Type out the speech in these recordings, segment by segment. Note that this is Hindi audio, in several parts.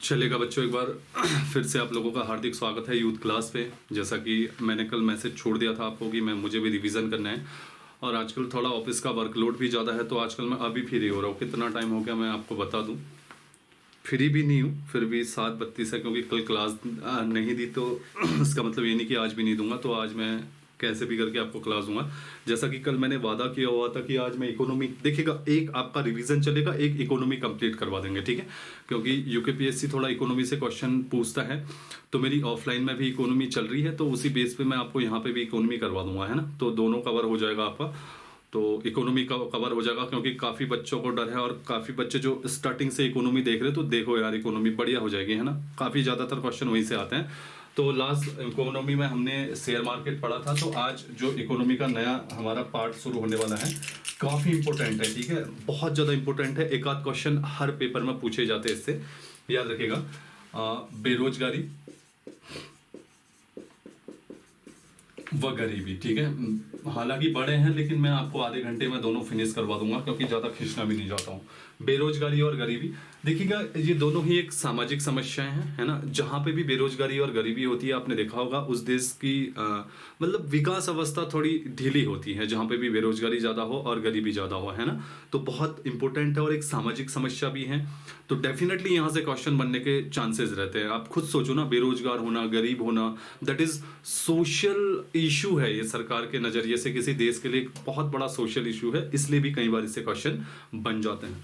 चलेगा बच्चों, एक बार फिर से आप लोगों का हार्दिक स्वागत है यूथ क्लास पे। जैसा कि मैंने कल मैसेज छोड़ दिया था आपको कि मुझे भी रिवीजन करना है, और आजकल थोड़ा ऑफिस का वर्कलोड भी ज़्यादा है, तो आजकल मैं अभी फ्री हो रहा हूँ। कितना टाइम हो गया मैं आपको बता दूँ, फ्री भी नहीं हूँ, फिर भी 7:32 है, क्योंकि कल क्लास नहीं दी तो इसका मतलब ये नहीं कि आज भी नहीं दूंगा। तो आज मैं कैसे भी करके आपको क्लास दूंगा। जैसा कि कल मैंने वादा किया हुआ था कि आज मैं इकोनॉमी देखिएगा, एक आपका रिवीजन चलेगा, एक इकोनॉमी कंप्लीट करवा देंगे, ठीक है। क्योंकि यूकेपीएससी थोड़ा इकोनॉमी से क्वेश्चन पूछता है, तो मेरी ऑफलाइन में भी इकोनॉमी चल रही है, तो उसी बेस पे मैं आपको यहाँ पे भी इकोनॉमी करवा दूंगा, है ना। तो दोनों कवर हो जाएगा आपका, तो इकोनॉमी का कवर हो जाएगा। क्योंकि काफ़ी बच्चों को डर है, और काफ़ी बच्चे जो स्टार्टिंग से इकोनॉमी देख रहे हैं, तो देखो यार इकोनॉमी बढ़िया हो जाएगी, है ना। काफ़ी ज़्यादातर क्वेश्चन वहीं से आते हैं। तो लास्ट इकोनॉमी में हमने शेयर मार्केट पढ़ा था, तो आज जो इकोनॉमी का नया हमारा पार्ट शुरू होने वाला है, काफ़ी इंपॉर्टेंट है, ठीक है, बहुत ज़्यादा इंपॉर्टेंट है। एक आध क्वेश्चन हर पेपर में पूछे जाते हैं, इससे याद रखिएगा। बेरोजगारी व गरीबी, ठीक है। हालांकि बड़े हैं, लेकिन मैं आपको आधे घंटे में दोनों फिनिश करवा दूंगा, क्योंकि ज़्यादा खींचना भी नहीं चाहता हूँ। बेरोजगारी और गरीबी, देखिएगा, ये दोनों ही एक सामाजिक समस्याएं हैं, है ना। जहाँ पे भी बेरोजगारी और गरीबी होती है, आपने देखा होगा उस देश की मतलब विकास अवस्था थोड़ी ढीली होती है। जहाँ पे भी बेरोजगारी ज़्यादा हो और गरीबी ज़्यादा हो, है ना। तो बहुत इंपॉर्टेंट है, और एक सामाजिक समस्या भी है। तो डेफिनेटली यहाँ से क्वेश्चन बनने के चांसेस रहते हैं। आप खुद सोचो ना, बेरोजगार होना, गरीब होना, दैट इज सोशल इशू है। ये सरकार के नजरिए से किसी देश के लिए एक बहुत बड़ा सोशल इशू है, इसलिए भी कई बार इससे क्वेश्चन बन जाते हैं।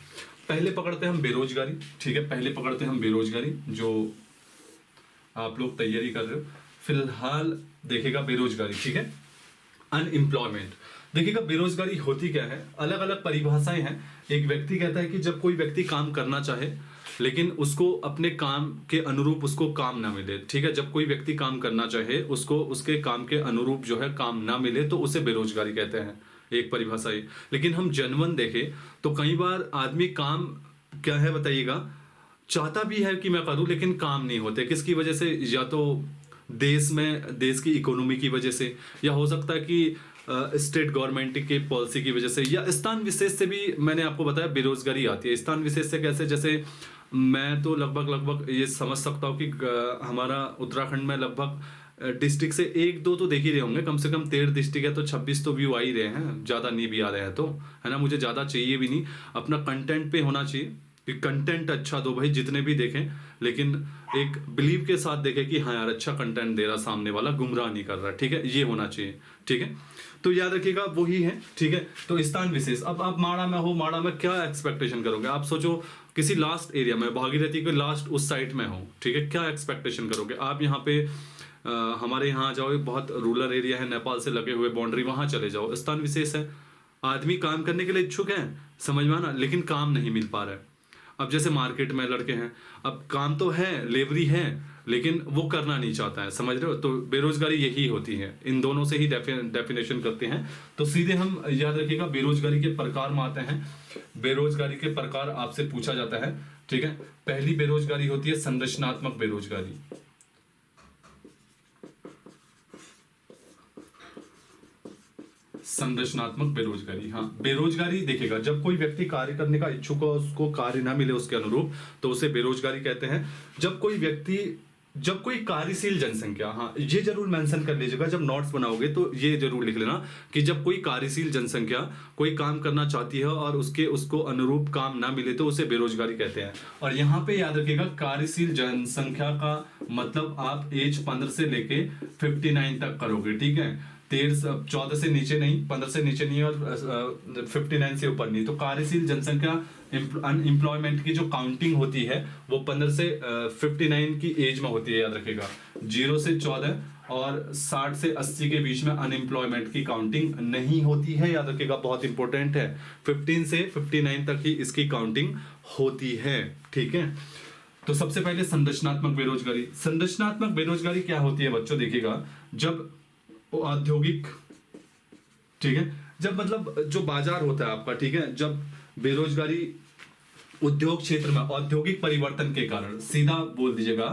पहले पकड़ते हैं हम बेरोजगारी, ठीक है। पहले पकड़ते हैं हम बेरोजगारी, जो आप लोग तैयारी कर रहे हो फिलहाल। देखिएगा बेरोजगारी, ठीक है, अनएम्प्लॉयमेंट। देखिएगा बेरोजगारी होती क्या है, अलग अलग परिभाषाएं हैं। एक व्यक्ति कहता है कि जब कोई व्यक्ति काम करना चाहे, लेकिन उसको अपने काम के अनुरूप उसको काम ना मिले, ठीक है। जब कोई व्यक्ति काम करना चाहे, उसको उसके काम के अनुरूप जो है काम ना मिले, तो उसे बेरोजगारी कहते हैं, एक परिभाषा है। लेकिन हम जनवन देखें तो कई बार आदमी काम क्या है बताइएगा, चाहता भी है कि मैं करूं, लेकिन काम नहीं होते। किसकी वजह से? या तो देश की इकोनॉमी की वजह से, या हो सकता है कि स्टेट गवर्नमेंट के पॉलिसी की वजह से, या स्थान विशेष से भी मैंने आपको बताया बेरोजगारी आती है। स्थान विशेष से कैसे? जैसे मैं तो लगभग ये समझ सकता हूँ कि हमारा उत्तराखंड में लगभग डिस्ट्रिक्ट से एक दो तो देख ही रहे होंगे, कम से कम 13 डिस्ट्रिक्ट है, तो 26 तो व्यू आ ही रहे हैं, ज़्यादा नहीं भी आ रहे हैं, तो है ना। मुझे ज़्यादा चाहिए भी नहीं, अपना कंटेंट पे होना चाहिए कि कंटेंट अच्छा दो भाई, जितने भी देखें, लेकिन एक बिलीव के साथ देखें कि हाँ यार अच्छा कंटेंट दे रहा, सामने वाला गुमराह नहीं कर रहा, ठीक है, ये होना चाहिए, ठीक है। तो याद रखिएगा वही है, ठीक है। तो स्थान विशेष, अब आप माड़ा में हो, माड़ा में क्या एक्सपेक्टेशन करोगे? आप सोचो किसी लास्ट एरिया में, भागीरथी के लास्ट उस साइड में हो, ठीक है, क्या एक्सपेक्टेशन करोगे आप? यहाँ पे हमारे यहाँ जाओ, बहुत रूरल एरिया है, नेपाल से लगे हुए बाउंड्री, वहां चले जाओ, स्थान विशेष है। आदमी काम करने के लिए इच्छुक है, समझ में आना, लेकिन काम नहीं मिल पा रहा है। अब जैसे मार्केट में लड़के हैं, अब काम तो है, लेबरी है, लेकिन वो करना नहीं चाहता है, समझ रहे हो। तो बेरोजगारी यही होती है, इन दोनों से ही डेफिनेशन करते हैं। तो सीधे हम याद रखिएगा बेरोजगारी के प्रकार में आते हैं। बेरोजगारी के प्रकार आपसे पूछा जाता है, ठीक है। पहली बेरोजगारी होती है संरचनात्मक बेरोजगारी। संरचनात्मक बेरोजगारी, हाँ, बेरोजगारी देखिएगा, जब कोई व्यक्ति कार्य करने का इच्छुक हो, उसको कार्य ना मिले उसके अनुरूप, तो उसे बेरोजगारी कहते हैं। जब कोई कार्यशील जनसंख्या, हाँ ये जरूर मेंशन कर लीजिएगा जब नोट्स बनाओगे, तो ये जरूर लिख लेना कि जब कोई कार्यशील जनसंख्या कोई काम करना चाहती है और उसको अनुरूप काम ना मिले, तो उसे बेरोजगारी कहते हैं। और यहाँ पे याद रखिएगा कार्यशील जनसंख्या का मतलब आप एज 15 से लेके 59 तक करोगे, ठीक है। 14 से नीचे नहीं, 15 से नीचे नहीं, और 59 से ऊपर नहीं। तो कार्यशील जनसंख्या अनएम्प्लॉयमेंट की जो काउंटिंग होती है, वो 15 से 59 की एज में होती है, याद रखिएगा। 0 से 14 और 60 से 80 के बीच में अनएम्प्लॉयमेंट की काउंटिंग नहीं होती है, याद रखिएगा, बहुत इंपॉर्टेंट है। 15 से 59 तक ही इसकी काउंटिंग होती है, ठीक है। तो सबसे पहले संरचनात्मक बेरोजगारी। संरचनात्मक बेरोजगारी क्या होती है बच्चों? देखिएगा, जब औद्योगिक, ठीक है, जब मतलब जो बाजार होता है आपका, ठीक है, जब बेरोजगारी उद्योग क्षेत्र में औद्योगिक परिवर्तन के कारण, सीधा बोल दीजिएगा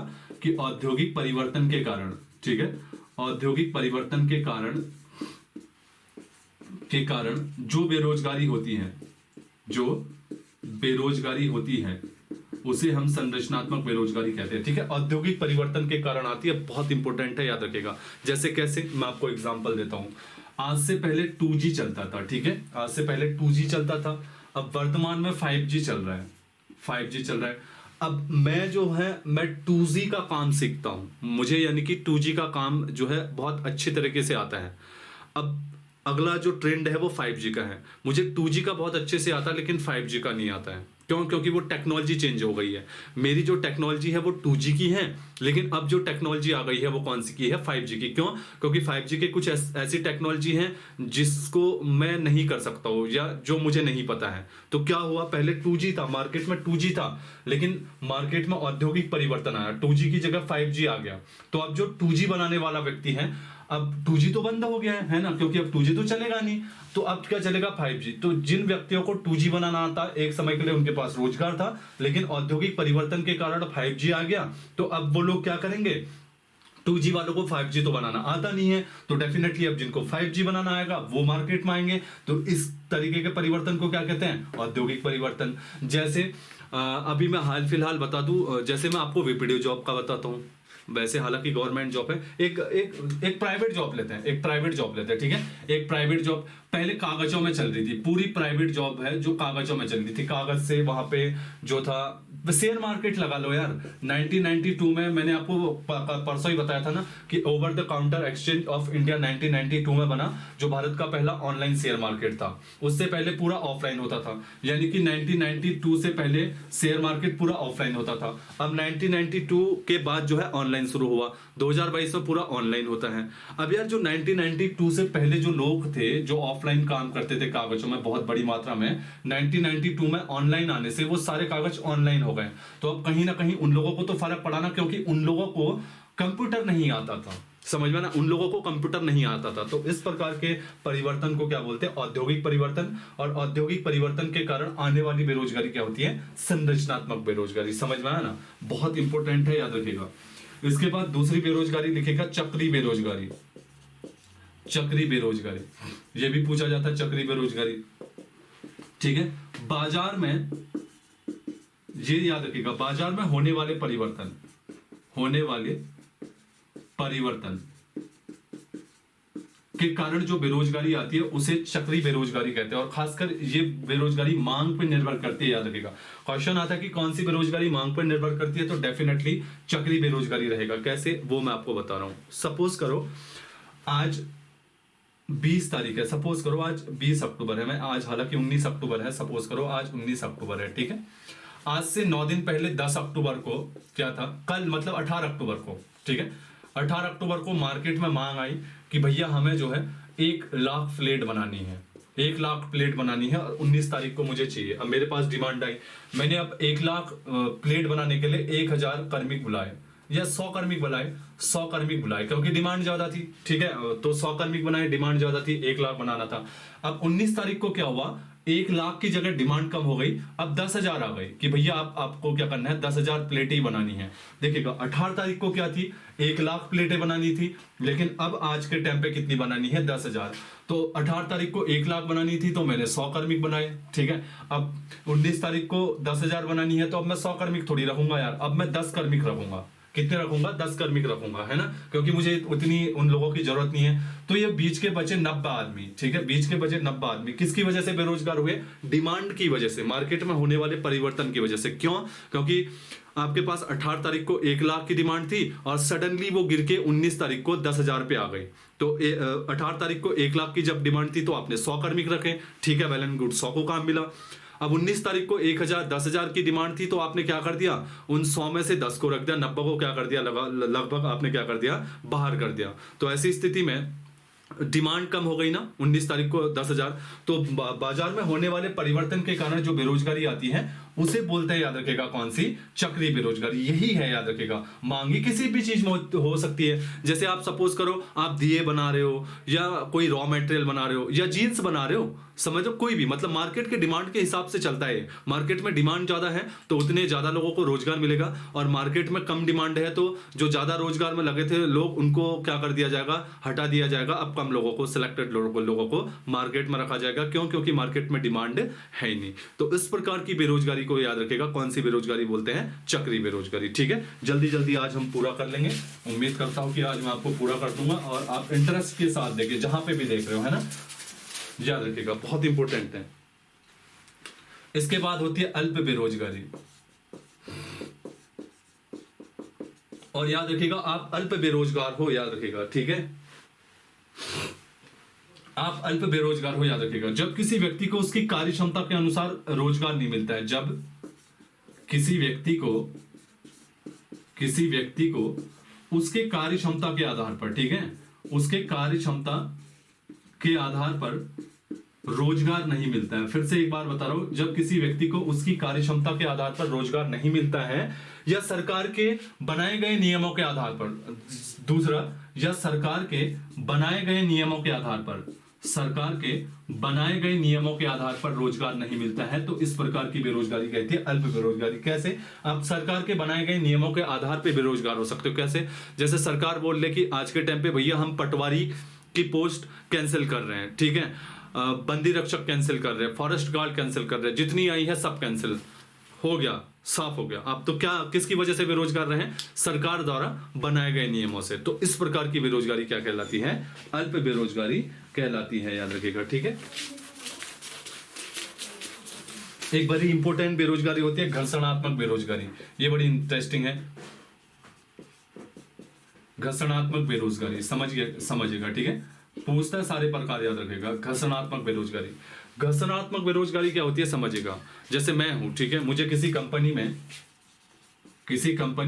कि औद्योगिक परिवर्तन के कारण, ठीक है, औद्योगिक परिवर्तन के कारण जो बेरोजगारी होती है, उसे हम संरचनात्मक बेरोजगारी कहते हैं, ठीक है। औद्योगिक परिवर्तन के कारण आती है, बहुत इंपॉर्टेंट है, याद रखिएगा। जैसे कैसे, मैं आपको एग्जांपल देता हूं। आज से पहले 2G चलता था, ठीक है, आज से पहले 2G चलता था। अब वर्तमान में 5G चल रहा है, 5G चल रहा है। अब मैं जो है, मैं 2G का काम सीखता हूं, मुझे यानी कि 2G का काम जो है बहुत अच्छी तरीके से आता है। अब अगला जो ट्रेंड है वो 5G का है। मुझे 2G का बहुत अच्छे से आता है लेकिन 5G का नहीं आता है। क्यों? क्योंकि वो टेक्नोलॉजी चेंज हो गई है। मेरी जो टेक्नोलॉजी है वो 2G की है, लेकिन अब जो टेक्नोलॉजी आ गई है वो कौन सी की है? 5G की। क्यों? क्योंकि 5G के कुछ ऐसी टेक्नोलॉजी है जिसको मैं नहीं कर सकता हूँ या जो मुझे नहीं पता है। तो क्या हुआ, पहले 2G था, मार्केट में 2G था, लेकिन मार्केट में औद्योगिक परिवर्तन आया, 2G की जगह 5G आ गया। तो अब जो 2G बनाने वाला व्यक्ति है, अब 2G तो बंद हो गया है ना, क्योंकि अब 2G तो चलेगा नहीं, तो अब क्या चलेगा? 5G। तो जिन व्यक्तियों को 2G बनाना आता, एक समय के लिए उनके पास रोजगार था, लेकिन औद्योगिक परिवर्तन के कारण 5G आ गया, तो अब वो लोग क्या करेंगे? 2G वालों को 5G तो बनाना आता नहीं है, तो डेफिनेटली अब जिनको 5G बनाना आएगा वो मार्केट में आएंगे। तो इस तरीके के परिवर्तन को क्या कहते हैं? औद्योगिक परिवर्तन। जैसे अभी मैं हाल फिलहाल बता दूं, जैसे मैं आपको वीपीडीओ जॉब का बताता हूँ। वैसे हालांकि गवर्नमेंट जॉब है, एक प्राइवेट जॉब लेते हैं, एक प्राइवेट जॉब लेते हैं, ठीक है। एक प्राइवेट जॉब पहले कागजों में चल रही थी, पूरी प्राइवेट जॉब है जो कागजों में चल रही थी। कागज से वहां पे जो था, शेयर मार्केट लगा लो यार। 1992 में मैंने आपको परसों ही बताया था ना कि over the counter exchange of India 1992 में बना, जो भारत का पहला ऑनलाइन शेयर मार्केट था। उससे पहले पूरा ऑफलाइन होता था, यानी कि 1992 से पहले शेयर मार्केट पूरा ऑफलाइन होता था। अब 1992 के बाद जो है ऑनलाइन शुरू हुआ, 2022 में पूरा ऑनलाइन होता है। अब यार जो 1992 से पहले जो लोग थे जो ऑफलाइन काम करते थे कागजों में बहुत बड़ी मात्रा में, 1992 में ऑनलाइन आने से वो सारे कागज ऑनलाइन हो गए। तो अब कहीं ना कहीं उन लोगों को तो फर्क पड़ा ना, क्योंकि उन लोगों को कंप्यूटर नहीं आता था, समझ में ना, उन लोगों को कंप्यूटर नहीं आता था। तो इस प्रकार के परिवर्तन को क्या बोलते हैं? औद्योगिक परिवर्तन। और औद्योगिक परिवर्तन के कारण आने वाली बेरोजगारी क्या होती है? संरचनात्मक बेरोजगारी। समझ में आया ना, बहुत इंपॉर्टेंट है, याद रखिएगा। इसके बाद दूसरी बेरोजगारी लिखेगा चक्री बेरोजगारी। चक्री बेरोजगारी, ये भी पूछा जाता है, चक्री बेरोजगारी, ठीक है। बाजार में, ये याद रखिएगा, बाजार में होने वाले परिवर्तन, होने वाले परिवर्तन के कारण जो बेरोजगारी आती है उसे चक्री बेरोजगारी कहते हैं। और खासकर ये बेरोजगारी मांग पर निर्भर करती है, याद रखिएगा। क्वेश्चन आता है कि कौन सी बेरोजगारी मांग पर निर्भर करती है, तो डेफिनेटली चक्री बेरोजगारी रहेगा। कैसे, वो मैं आपको बता रहा हूं। सपोज करो आज 20 तारीख है, सपोज करो आज 20 अक्टूबर है, मैं आज हालांकि 19 अक्टूबर है, सपोज करो आज 19 अक्टूबर है, ठीक है। आज से 9 दिन पहले 10 अक्टूबर को क्या था? कल मतलब 18 अक्टूबर को, ठीक है, 18 अक्टूबर को मार्केट में मांग आई कि भैया हमें जो है 1 लाख प्लेट बनानी है, 1 लाख प्लेट बनानी है और 19 तारीख को मुझे चाहिए। अब मेरे पास डिमांड आई, मैंने अब 1 लाख प्लेट बनाने के लिए 1000 कार्मिक बुलाए या 100 कार्मिक बुलाए, 100 कार्मिक बुलाए, क्योंकि डिमांड ज्यादा थी, ठीक है। तो 100 कार्मिक बनाए, डिमांड ज्यादा थी, 1 लाख बनाना था। अब 19 तारीख को क्या हुआ? 1 लाख की जगह डिमांड कम हो गई, अब 10,000 आ गई कि भैया आपको क्या करना है? 10,000 प्लेटें ही बनानी है। देखिएगा 18 तारीख को क्या थी? 1 लाख प्लेटें बनानी थी, लेकिन अब आज के टाइम पे कितनी बनानी है? 10,000। तो 18 तारीख को 1 लाख बनानी थी तो मैंने 100 कार्मिक बनाए, ठीक है। अब 19 तारीख को 10,000 बनानी है, तो अब मैं 100 कार्मिक थोड़ी रखूंगा यार, अब मैं 10 कार्मिक रखूंगा। कितने रखूंगा? 10 कार्मिक रखूंगा, है ना, क्योंकि मुझे उतनी उन लोगों की जरूरत नहीं है। तो ये बीच के बचे 90 आदमी, ठीक है, बीच के बचे 90 आदमी किसकी वजह से बेरोजगार हुए? डिमांड की वजह से, मार्केट में होने वाले परिवर्तन की वजह से। क्यों? क्योंकि आपके पास 18 तारीख को 1 लाख की डिमांड थी और सडनली वो गिर के 19 तारीख को 10,000 पे आ गई। तो 18 तारीख को 1 लाख की जब डिमांड थी तो आपने 100 कार्मिक रखे, ठीक है, वेल एंड गुड, 100 को काम मिला। अब 19 तारीख को 1000 की डिमांड थी तो आपने क्या कर दिया? उन 100 में से 10 को रख दिया, 90 को क्या कर दिया? लगभग आपने क्या कर दिया? बाहर कर दिया। तो ऐसी स्थिति में डिमांड कम हो गई ना, 19 तारीख को 10,000। तो बाजार में होने वाले परिवर्तन के कारण जो बेरोजगारी आती है उसे बोलते हैं, याद रखेगा, कौन सी? चक्री बेरोजगारी। यही है, याद रखेगा। मांगी किसी भी चीज में हो सकती है। जैसे आप सपोज करो आप दिए बना रहे हो या कोई रॉ मटेरियल बना रहे हो या जीन्स बना रहे हो, समझो, कोई भी, मतलब मार्केट के डिमांड के हिसाब से चलता है। मार्केट में डिमांड ज्यादा है तो उतने ज्यादा लोगों को रोजगार मिलेगा, और मार्केट में कम डिमांड है तो जो ज्यादा रोजगार में लगे थे लोग उनको क्या कर दिया जाएगा? हटा दिया जाएगा। अब कम लोगों को, सिलेक्टेड लोगों को मार्केट में रखा जाएगा। क्यों? क्योंकि मार्केट में डिमांड है ही नहीं। तो इस प्रकार की बेरोजगारी को याद रखिएगा कौन सी बेरोजगारी बोलते हैं, चक्री बेरोजगारी। ठीक है, जल्दी जल्दी आज हम पूरा कर लेंगे। उम्मीद करता हूं कि आज मैं आपको पूरा कर दूंगा और आप इंटरेस्ट के साथ देखिए, जहां पे भी देख रहे हो, है ना, याद रखिएगा, बहुत इंपॉर्टेंट है। इसके बाद होती है अल्प बेरोजगारी, और याद रखिएगा आप अल्प बेरोजगार हो, याद रखिएगा, ठीक है, आप अल्प बेरोजगार हो, याद रखिएगा, जब किसी व्यक्ति को उसकी कार्य क्षमता के अनुसार रोजगार नहीं मिलता है। जब किसी व्यक्ति को उसके कार्य क्षमता के आधार पर, ठीक है, उसके कार्य क्षमता के आधार पर रोजगार नहीं मिलता है। फिर से एक बार बता रहा हूं, जब किसी व्यक्ति को उसकी कार्य क्षमता के आधार पर रोजगार नहीं मिलता है या सरकार के बनाए गए नियमों के आधार पर, दूसरा, या सरकार के बनाए गए नियमों के आधार पर, सरकार के बनाए गए नियमों के आधार पर रोजगार नहीं मिलता है, तो इस प्रकार की बेरोजगारी कहती है अल्प बेरोजगारी। कैसे? आप सरकार के बनाए गए नियमों के आधार पर बेरोजगार हो सकते हो। कैसे? जैसे सरकार बोल ले कि आज के टाइम पे भैया हम पटवारी की पोस्ट कैंसिल कर रहे हैं, ठीक है, बंदी रक्षक कैंसिल कर रहे हैं, फॉरेस्ट गार्ड कैंसिल कर रहे हैं, जितनी आई है सब कैंसिल हो गया, साफ हो गया। अब तो क्या, किसकी वजह से बेरोजगार रहे? सरकार द्वारा बनाए गए नियमों से। तो इस प्रकार की बेरोजगारी क्या कहलाती है? अल्प बेरोजगारी कहलाती है, याद रखिएगा, ठीक है। एक बड़ी इंपॉर्टेंट बेरोजगारी होती है घर्षणात्मक बेरोजगारी, ये बड़ी इंटरेस्टिंग है। घर्षणात्मक बेरोजगारी समझिएगा, ठीक है, पूछता है सारे प्रकार, याद रखेगा। घर्षणात्मक बेरोजगारी, घर्षणात्मक बेरोजगारी क्या होती है समझिएगा। जैसे मैं हूं, ठीक है, मुझे किसी कंपनी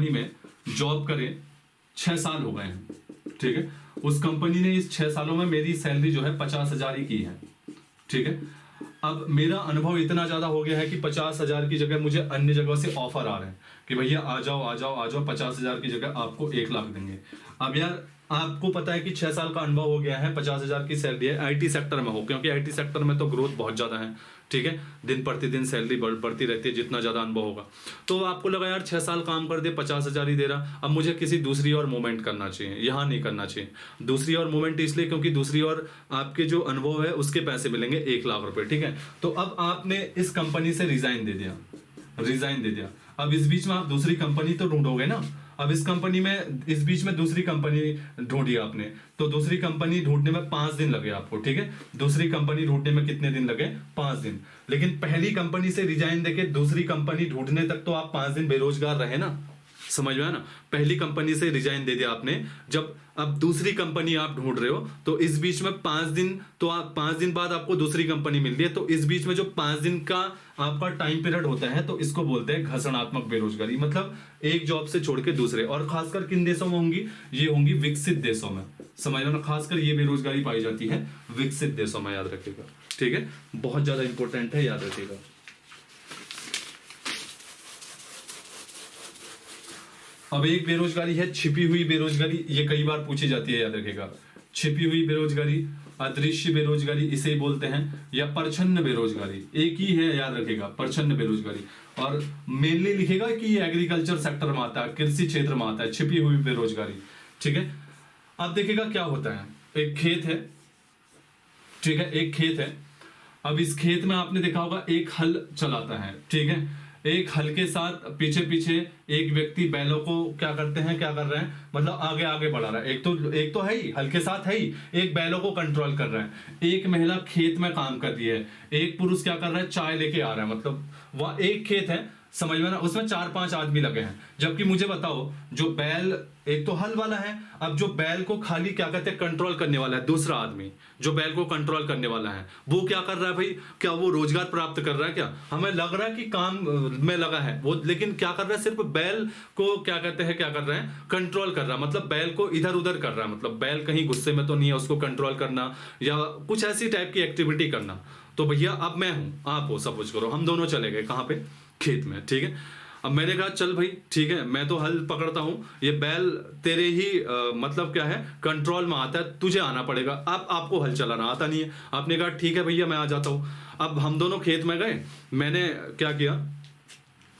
में जॉब करे 6 साल हो गए हैं, ठीक है, उस कंपनी ने इस 6 सालों में मेरी सैलरी जो है 50,000 ही की है, ठीक है। अब मेरा अनुभव इतना ज्यादा हो गया है कि 50,000 की जगह मुझे अन्य जगह से ऑफर आ रहे हैं कि भैया आ जाओ 50,000 की जगह आपको 1 लाख देंगे। अब यार आपको पता है कि 6 साल का अनुभव हो गया है, 50,000 की सैलरी है, आईटी सेक्टर में हो, क्योंकि आईटी सेक्टर में तो ग्रोथ बहुत ज्यादा है, ठीक है, दिन प्रतिदिन सैलरी बढ़ती रहती है जितना ज्यादा अनुभव होगा। तो आपको लगा यार 6 साल काम कर दे, 50,000 ही दे रहा, अब मुझे किसी दूसरी और मूवमेंट करना चाहिए, यहाँ नहीं करना चाहिए। दूसरी और मूवमेंट इसलिए क्योंकि दूसरी और आपके जो अनुभव है उसके पैसे मिलेंगे 1 लाख रुपए, ठीक है। तो अब आपने इस कंपनी से रिजाइन दे दिया। अब इस बीच में आप दूसरी कंपनी तो ढूंढोगे ना। अब इस बीच में दूसरी कंपनी ढूंढी आपने, तो दूसरी कंपनी ढूंढने में 5 दिन लगे आपको, ठीक है। दूसरी कंपनी ढूंढने में कितने दिन लगे? 5 दिन। लेकिन पहली कंपनी से रिजाइन देके दूसरी कंपनी ढूंढने तक तो आप 5 दिन बेरोजगार रहे ना, समझ में आया ना। पहली कंपनी से रिजाइन दे दिया आपने, जब अब दूसरी कंपनी आप ढूंढ रहे हो, तो इस बीच में 5 दिन, तो आप 5 दिन बाद आपको दूसरी कंपनी मिल रही है, तो इस बीच में जो 5 दिन का आपका टाइम पीरियड होता है, तो इसको बोलते हैं घर्षणात्मक बेरोजगारी। मतलब एक जॉब से छोड़ के दूसरे, और खासकर किन देशों में होंगी? ये होंगी विकसित देशों में, समझ लो ना। खासकर ये बेरोजगारी पाई जाती है विकसित देशों में, याद रखिएगा, ठीक है, बहुत ज्यादा इंपॉर्टेंट है, याद रखिएगा। अब एक बेरोजगारी है छिपी हुई बेरोजगारी, ये कई बार पूछी जाती है, याद रखिएगा। छिपी हुई बेरोजगारी, अदृश्य बेरोजगारी इसे बोलते हैं, या परछन्न बेरोजगारी, एक ही है, याद रखिएगा, परछन्न बेरोजगारी। और मेनली लिखेगा कि ये एग्रीकल्चर सेक्टर में आता है, कृषि क्षेत्र में आता है, छिपी हुई बेरोजगारी, ठीक है। अब देखिएगा क्या होता है, एक खेत है, ठीक है, एक खेत है। अब इस खेत में आपने देखा होगा एक हल चलाता है, ठीक है। एक हल के साथ पीछे पीछे एक व्यक्ति बैलों को क्या कर रहे हैं, मतलब आगे आगे बढ़ा रहा है। एक तो है ही, हल के साथ है ही, एक बैलों को कंट्रोल कर रहा है। एक महिला खेत में काम कर रही है, एक पुरुष क्या कर रहा है, चाय लेके आ रहा है। मतलब वह एक खेत है, समझ में ना, उसमें 4-5 आदमी लगे हैं। जबकि मुझे बताओ, जो बैल, एक तो हल वाला है, अब जो बैल को खाली क्या कहते हैं, कंट्रोल करने वाला है, दूसरा आदमी जो बैल को कंट्रोल करने वाला है, वो क्या कर रहा है भाई? क्या वो रोजगार प्राप्त कर रहा है? क्या हमें लग रहा है कि काम में लगा है वो, लेकिन क्या कर रहा है, सिर्फ बैल को क्या कहते हैं, क्या कर रहा है, कंट्रोल कर रहा है। मतलब बैल को इधर उधर कर रहा है, मतलब बैल कहीं गुस्से में तो नहीं है, उसको कंट्रोल करना या कुछ ऐसी टाइप की एक्टिविटी करना। तो भैया अब मैं हूं, आप हो, सपोज करो हम दोनों चले गए कहां पे, खेत में, ठीक है। अब मैंने कहा चल भाई ठीक है, मैं तो हल पकड़ता हूं, ये बैल तेरे ही मतलब क्या है, कंट्रोल में आता है, तुझे आना पड़ेगा। अब आपको हल चलाना आता नहीं है, आपने कहा ठीक है भैया मैं आ जाता हूं। अब हम दोनों खेत में गए, मैंने क्या किया,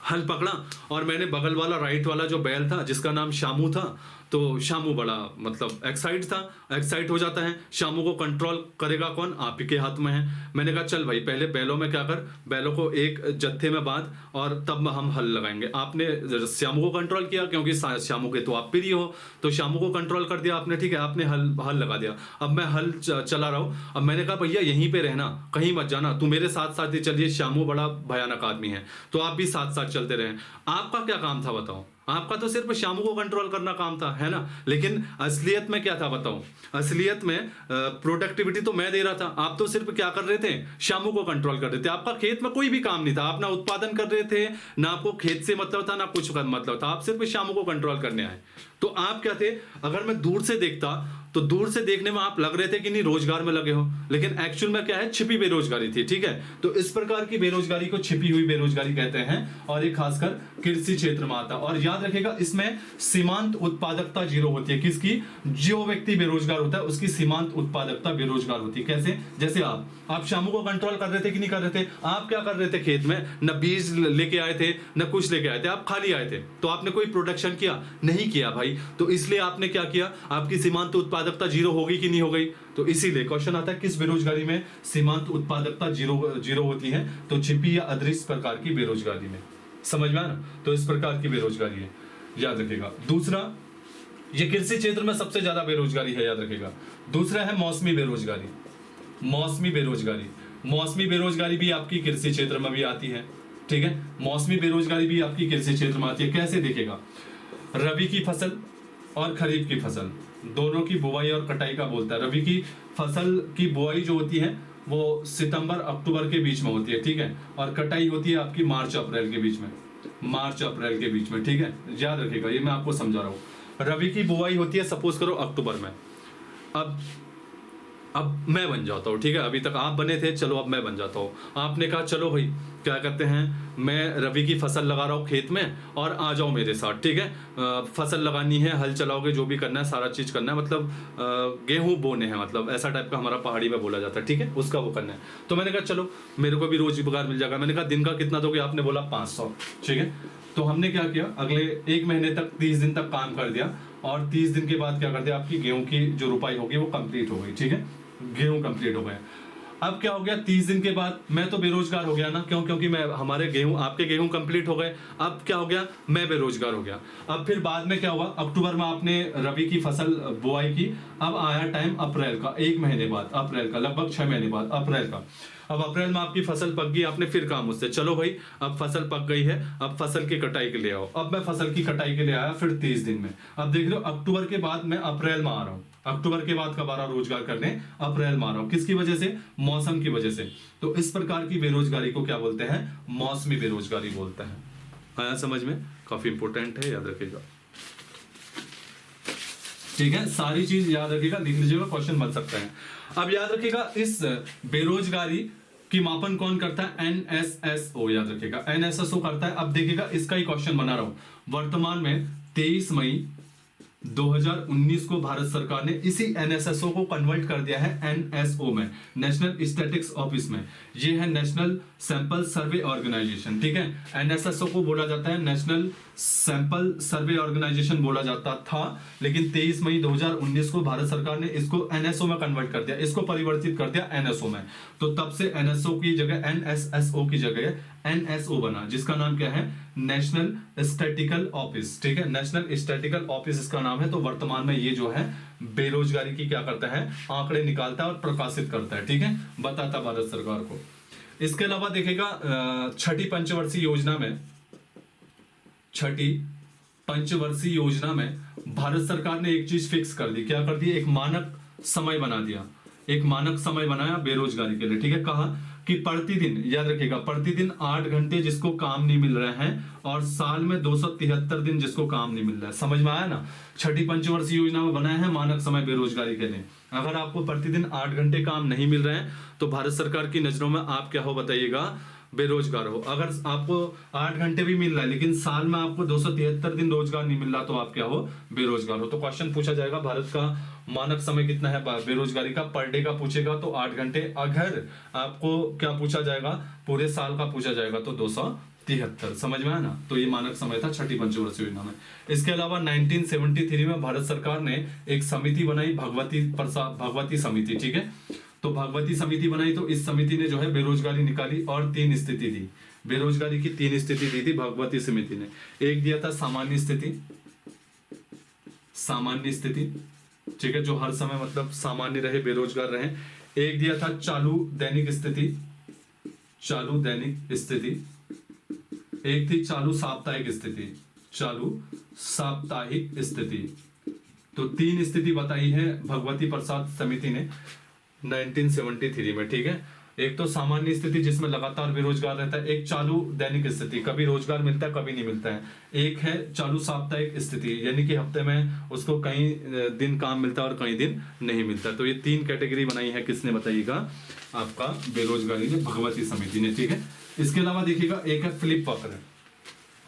हल पकड़ा और मैंने बगल वाला राइट वाला जो बैल था जिसका नाम शामू था, तो शामू बड़ा मतलब एक्साइट हो जाता है। शामू को कंट्रोल करेगा कौन? आप ही के हाथ में है। मैंने कहा चल भाई पहले बैलों में क्या कर, बैलों को एक जत्थे में बांध और तब हम हल लगाएंगे। आपने शामू को कंट्रोल किया क्योंकि शामू के तो आप प्रिय हो, तो शामू को कंट्रोल कर दिया आपने, ठीक है, आपने हल लगा दिया। अब मैं हल चला रहा हूँ। अब मैंने कहा भैया यहीं पे रहना, कहीं मत जाना, तू मेरे साथ साथ ही चलिए, शामू बड़ा भयानक आदमी है, तो आप भी साथ साथ चलते रहें। आपका क्या काम था बताओ? आपका तो सिर्फ शामू को कंट्रोल करना काम था, है ना। लेकिन असलियत में क्या था बताओ? असलियत में प्रोडक्टिविटी तो मैं दे रहा था, आप तो सिर्फ क्या कर रहे थे? शामू को कंट्रोल कर रहे थे। आपका खेत में कोई भी काम नहीं था, आप ना उत्पादन कर रहे थे, ना आपको खेत से मतलब था, ना कुछ मतलब था, आप सिर्फ शामू को कंट्रोल करने आए। तो आप क्या थे? अगर मैं दूर से देखता तो दूर से देखने में आप लग रहे थे कि नहीं रोजगार में लगे हो, लेकिन एक्चुअल में क्या है? छिपी बेरोजगारी थी, ठीक है। तो इस प्रकार की बेरोजगारी को छिपी हुई बेरोजगारी कहते हैं और ये खासकर कृषि क्षेत्र में आता है। और याद रखिएगा इसमें सीमांत उत्पादकता जीरो होती है। किसकी? जो व्यक्ति बेरोजगार होता है उसकी सीमांत उत्पादकता बेरोजगार होती है। कैसे? जैसे आप शामू को कंट्रोल कर रहे थे कि नहीं कर रहे थे? आप क्या कर रहे थे खेत में? न बीज लेके आए थे, न कुछ लेके आए थे, आप खाली आए थे। तो आपने कोई प्रोडक्शन किया? नहीं किया भाई। तो इसलिए आपने क्या किया? आपकी सीमांत उत्पादकता जीरो होगी कि नहीं हो गई? तो इसीलिए क्वेश्चन आता है किस बेरोजगारी में सीमांत उत्पादकता जीरो होती है? तो छिपी या अदृश्य प्रकार की बेरोजगारी में। समझ में आया ना? तो इस प्रकार की बेरोजगारी है, याद रखिएगा। दूसरा, ये कृषि क्षेत्र में सबसे ज्यादा बेरोजगारी है, याद रखिएगा। दूसरा है मौसमी बेरोजगारी। मौसमी बेरोजगारी भी आपकी कृषि क्षेत्र में भी आती है, ठीक है। मौसमी बेरोजगारी भी आपकी कृषि क्षेत्र में आती है। कैसे देखेगा? रबी की फसल और खरीफ की फसल दोनों की बुआई और कटाई का बोलता है। रबी की फसल की बुआई जो होती है वो सितंबर अक्टूबर के बीच में होती है, ठीक है, और कटाई होती है आपकी मार्च अप्रैल के बीच में, ठीक है। याद रखिएगा, ये मैं आपको समझा रहा हूँ। रबी की बुआई होती है सपोज करो अक्टूबर में। अब मैं बन जाता हूँ, ठीक है। अभी तक आप बने थे, चलो अब मैं बन जाता हूँ। आपने कहा चलो भाई क्या कहते हैं, मैं रबी की फसल लगा रहा हूँ खेत में और आ जाओ मेरे साथ, ठीक है। फसल लगानी है, हल चलाओगे, जो भी करना है सारा चीज करना है, मतलब गेहूं बोने हैं, मतलब ऐसा टाइप का हमारा पहाड़ी में बोला जाता है, ठीक है, उसका वो करना है। तो मैंने कहा चलो मेरे को भी रोजगार मिल जाएगा। मैंने कहा दिन का कितना दोगे? आपने बोला 500, ठीक है। तो हमने क्या किया, अगले 1 महीने तक 30 दिन तक काम कर दिया और 30 दिन के बाद क्या कर दिया, आपकी गेहूं की जो रुपाई होगी वो कंप्लीट हो गई, ठीक है। गेहूं कंप्लीट हो गए। अब क्या हो गया, 30 दिन के बाद मैं तो बेरोजगार हो गया ना, क्यों? क्योंकि मैं आपके गेहूं कंप्लीट हो गए। अब क्या हो गया, मैं बेरोजगार हो गया। अब फिर बाद में क्या हुआ, अक्टूबर में आपने रबी की फसल बुआई की। अब आया टाइम अप्रैल का, 1 महीने बाद, अप्रैल का, लगभग 6 महीने बाद अप्रैल का। अब अप्रैल में आपकी फसल पक गई, आपने फिर कहा मुझसे चलो भाई अब फसल पक गई है, अब फसल की कटाई के लिए आओ। अब मैं फसल की कटाई के लिए आया फिर 30 दिन में। अब देख लो अक्टूबर के बाद मैं अप्रैल में आ रहा हूँ। अक्टूबर के बाद कब आ रहा हूं रोजगार करने? अप्रैल में आ रहा हूं। किसकी वजह से? मौसम की वजह से। तो इस प्रकार की बेरोजगारी को क्या बोलते हैं? मौसमी बेरोजगारी बोलते हैं। आया समझ में? काफी इंपोर्टेंट है, याद रखिएगा, ठीक है। सारी चीज याद रखिएगा, लिख लीजिएगा, क्वेश्चन बन सकता है। अब याद रखिएगा इस बेरोजगारी की मापन कौन करता है? NSSO, याद रखिएगा, NSSO करता है। अब देखिएगा इसका ही क्वेश्चन बना रहा हूं। वर्तमान में 23 मई 2019 को भारत सरकार ने इसी NSSO को कन्वर्ट कर दिया है NSO में, नेशनल स्टैटिक्स ऑफिस में। ये है नेशनल सैंपल सर्वे ऑर्गेनाइजेशन, ठीक है। NSSO को बोला जाता है नेशनल सैंपल सर्वे ऑर्गेनाइजेशन बोला जाता था, लेकिन 23 मई 2019 को भारत सरकार ने इसको NSO में कन्वर्ट कर दिया, इसको परिवर्तित कर दिया NSO में। तो तब से NSO की जगह NSSO की जगह NSO बना, जिसका नाम क्या है? नेशनल स्टैटिकल ऑफिस, ठीक है। नेशनल स्टैटिकल ऑफिस इसका नाम है। तो वर्तमान में ये जो है बेरोजगारी की क्या करता है? आंकड़े निकालता है और प्रकाशित करता है, ठीक है, बताता भारत सरकार को। इसके अलावा देखेगा छठी पंचवर्षीय योजना में भारत सरकार ने एक चीज फिक्स कर दी। क्या कर दी? एक मानक समय बना दिया, एक मानक समय बनाया बेरोजगारी के लिए, ठीक है। कहा कि प्रतिदिन, याद रखिएगा, प्रतिदिन 8 घंटे जिसको काम नहीं मिल रहे हैं और साल में 273 दिन जिसको काम नहीं मिल रहा है। समझ में आया ना? छठी पंचवर्षीय योजना में बनाया है मानक समय बेरोजगारी के लिए। अगर आपको प्रतिदिन 8 घंटे काम नहीं मिल रहे हैं तो भारत सरकार की नजरों में आप क्या हो बताइएगा? बेरोजगार हो। अगर आपको 8 घंटे भी मिल रहा है लेकिन साल में आपको 273 दिन रोजगार नहीं मिल रहा तो आप क्या हो? बेरोजगार हो। तो क्वेश्चन पूछा जाएगा भारत का मानक समय कितना है बेरोजगारी का? पर डे का पूछेगा तो 8 घंटे। अगर आपको क्या पूछा जाएगा? पूरे साल का पूछा जाएगा तो 73, समझ में आया ना। तो ये मानक समय था छठी पंचवर्षीय योजना में। इसके अलावा 1973 में भारत सरकार ने एक समिति बनाई, भगवती समिति, ठीक है। तो भगवती समिति बनाई, तो इस समिति ने जो है बेरोजगारी निकाली और 3 स्थिति दी, बेरोजगारी की 3 स्थिति दी थी भगवती समिति ने। एक दिया था सामान्य स्थिति, सामान्य स्थिति, ठीक है, जो हर समय मतलब सामान्य रहे, बेरोजगार रहे। एक दिया था चालू दैनिक स्थिति, चालू दैनिक स्थिति। एक थी चालू साप्ताहिक स्थिति, चालू साप्ताहिक स्थिति। तो 3 स्थिति बताई है भगवती प्रसाद समिति ने 1973 में, ठीक है। एक तो सामान्य स्थिति जिसमें लगातार बेरोजगार रहता है, एक चालू दैनिक स्थिति, कभी रोजगार मिलता है कभी नहीं मिलता है, एक है चालू साप्ताहिक स्थिति, यानी कि हफ्ते में उसको कई दिन काम मिलता है और कई दिन नहीं मिलता। तो ये 3 कैटेगरी बनाई है, किसने बताइएगा, आपका बेरोजगारी ने, भगवती समिति ने, ठीक है। इसके अलावा देखिएगा एक है फ्लिप वक्र,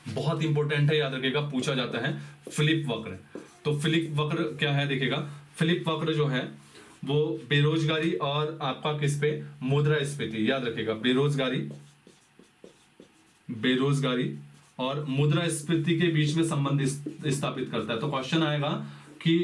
बहुत इंपॉर्टेंट है, याद रखिएगा, पूछा जाता है फ्लिप वक्र। तो फ्लिप वक्र क्या है, देखिएगा, फ्लिप वक्र जो है वो बेरोजगारी और आपका किस पे, मुद्रास्फीति, याद रखिएगा, बेरोजगारी, बेरोजगारी और मुद्रास्फीति के बीच में संबंध स्थापित करता है। तो क्वेश्चन आएगा कि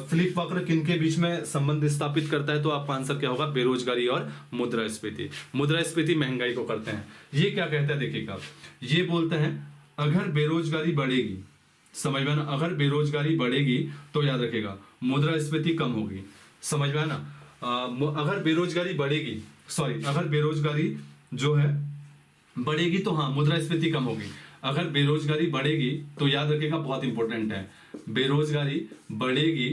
फ्लिप वक्र किन के बीच में संबंध स्थापित करता है, तो आपका आंसर क्या होगा, बेरोजगारी और मुद्रास्फीति। मुद्रास्फीति महंगाई को करते हैं। ये क्या कहता है, देखिएगा, ये बोलते हैं अगर बेरोजगारी बढ़ेगी, समझ में ना, अगर बेरोजगारी बढ़ेगी तो याद रखिएगा मुद्रास्फीति कम होगी, समझ में ना। अगर बेरोजगारी बढ़ेगी, सॉरी, अगर बेरोजगारी जो है बढ़ेगी तो हाँ मुद्रास्फीति कम होगी। अगर बेरोजगारी बढ़ेगी तो याद रखिएगा, बहुत इंपॉर्टेंट है, बेरोजगारी बढ़ेगी,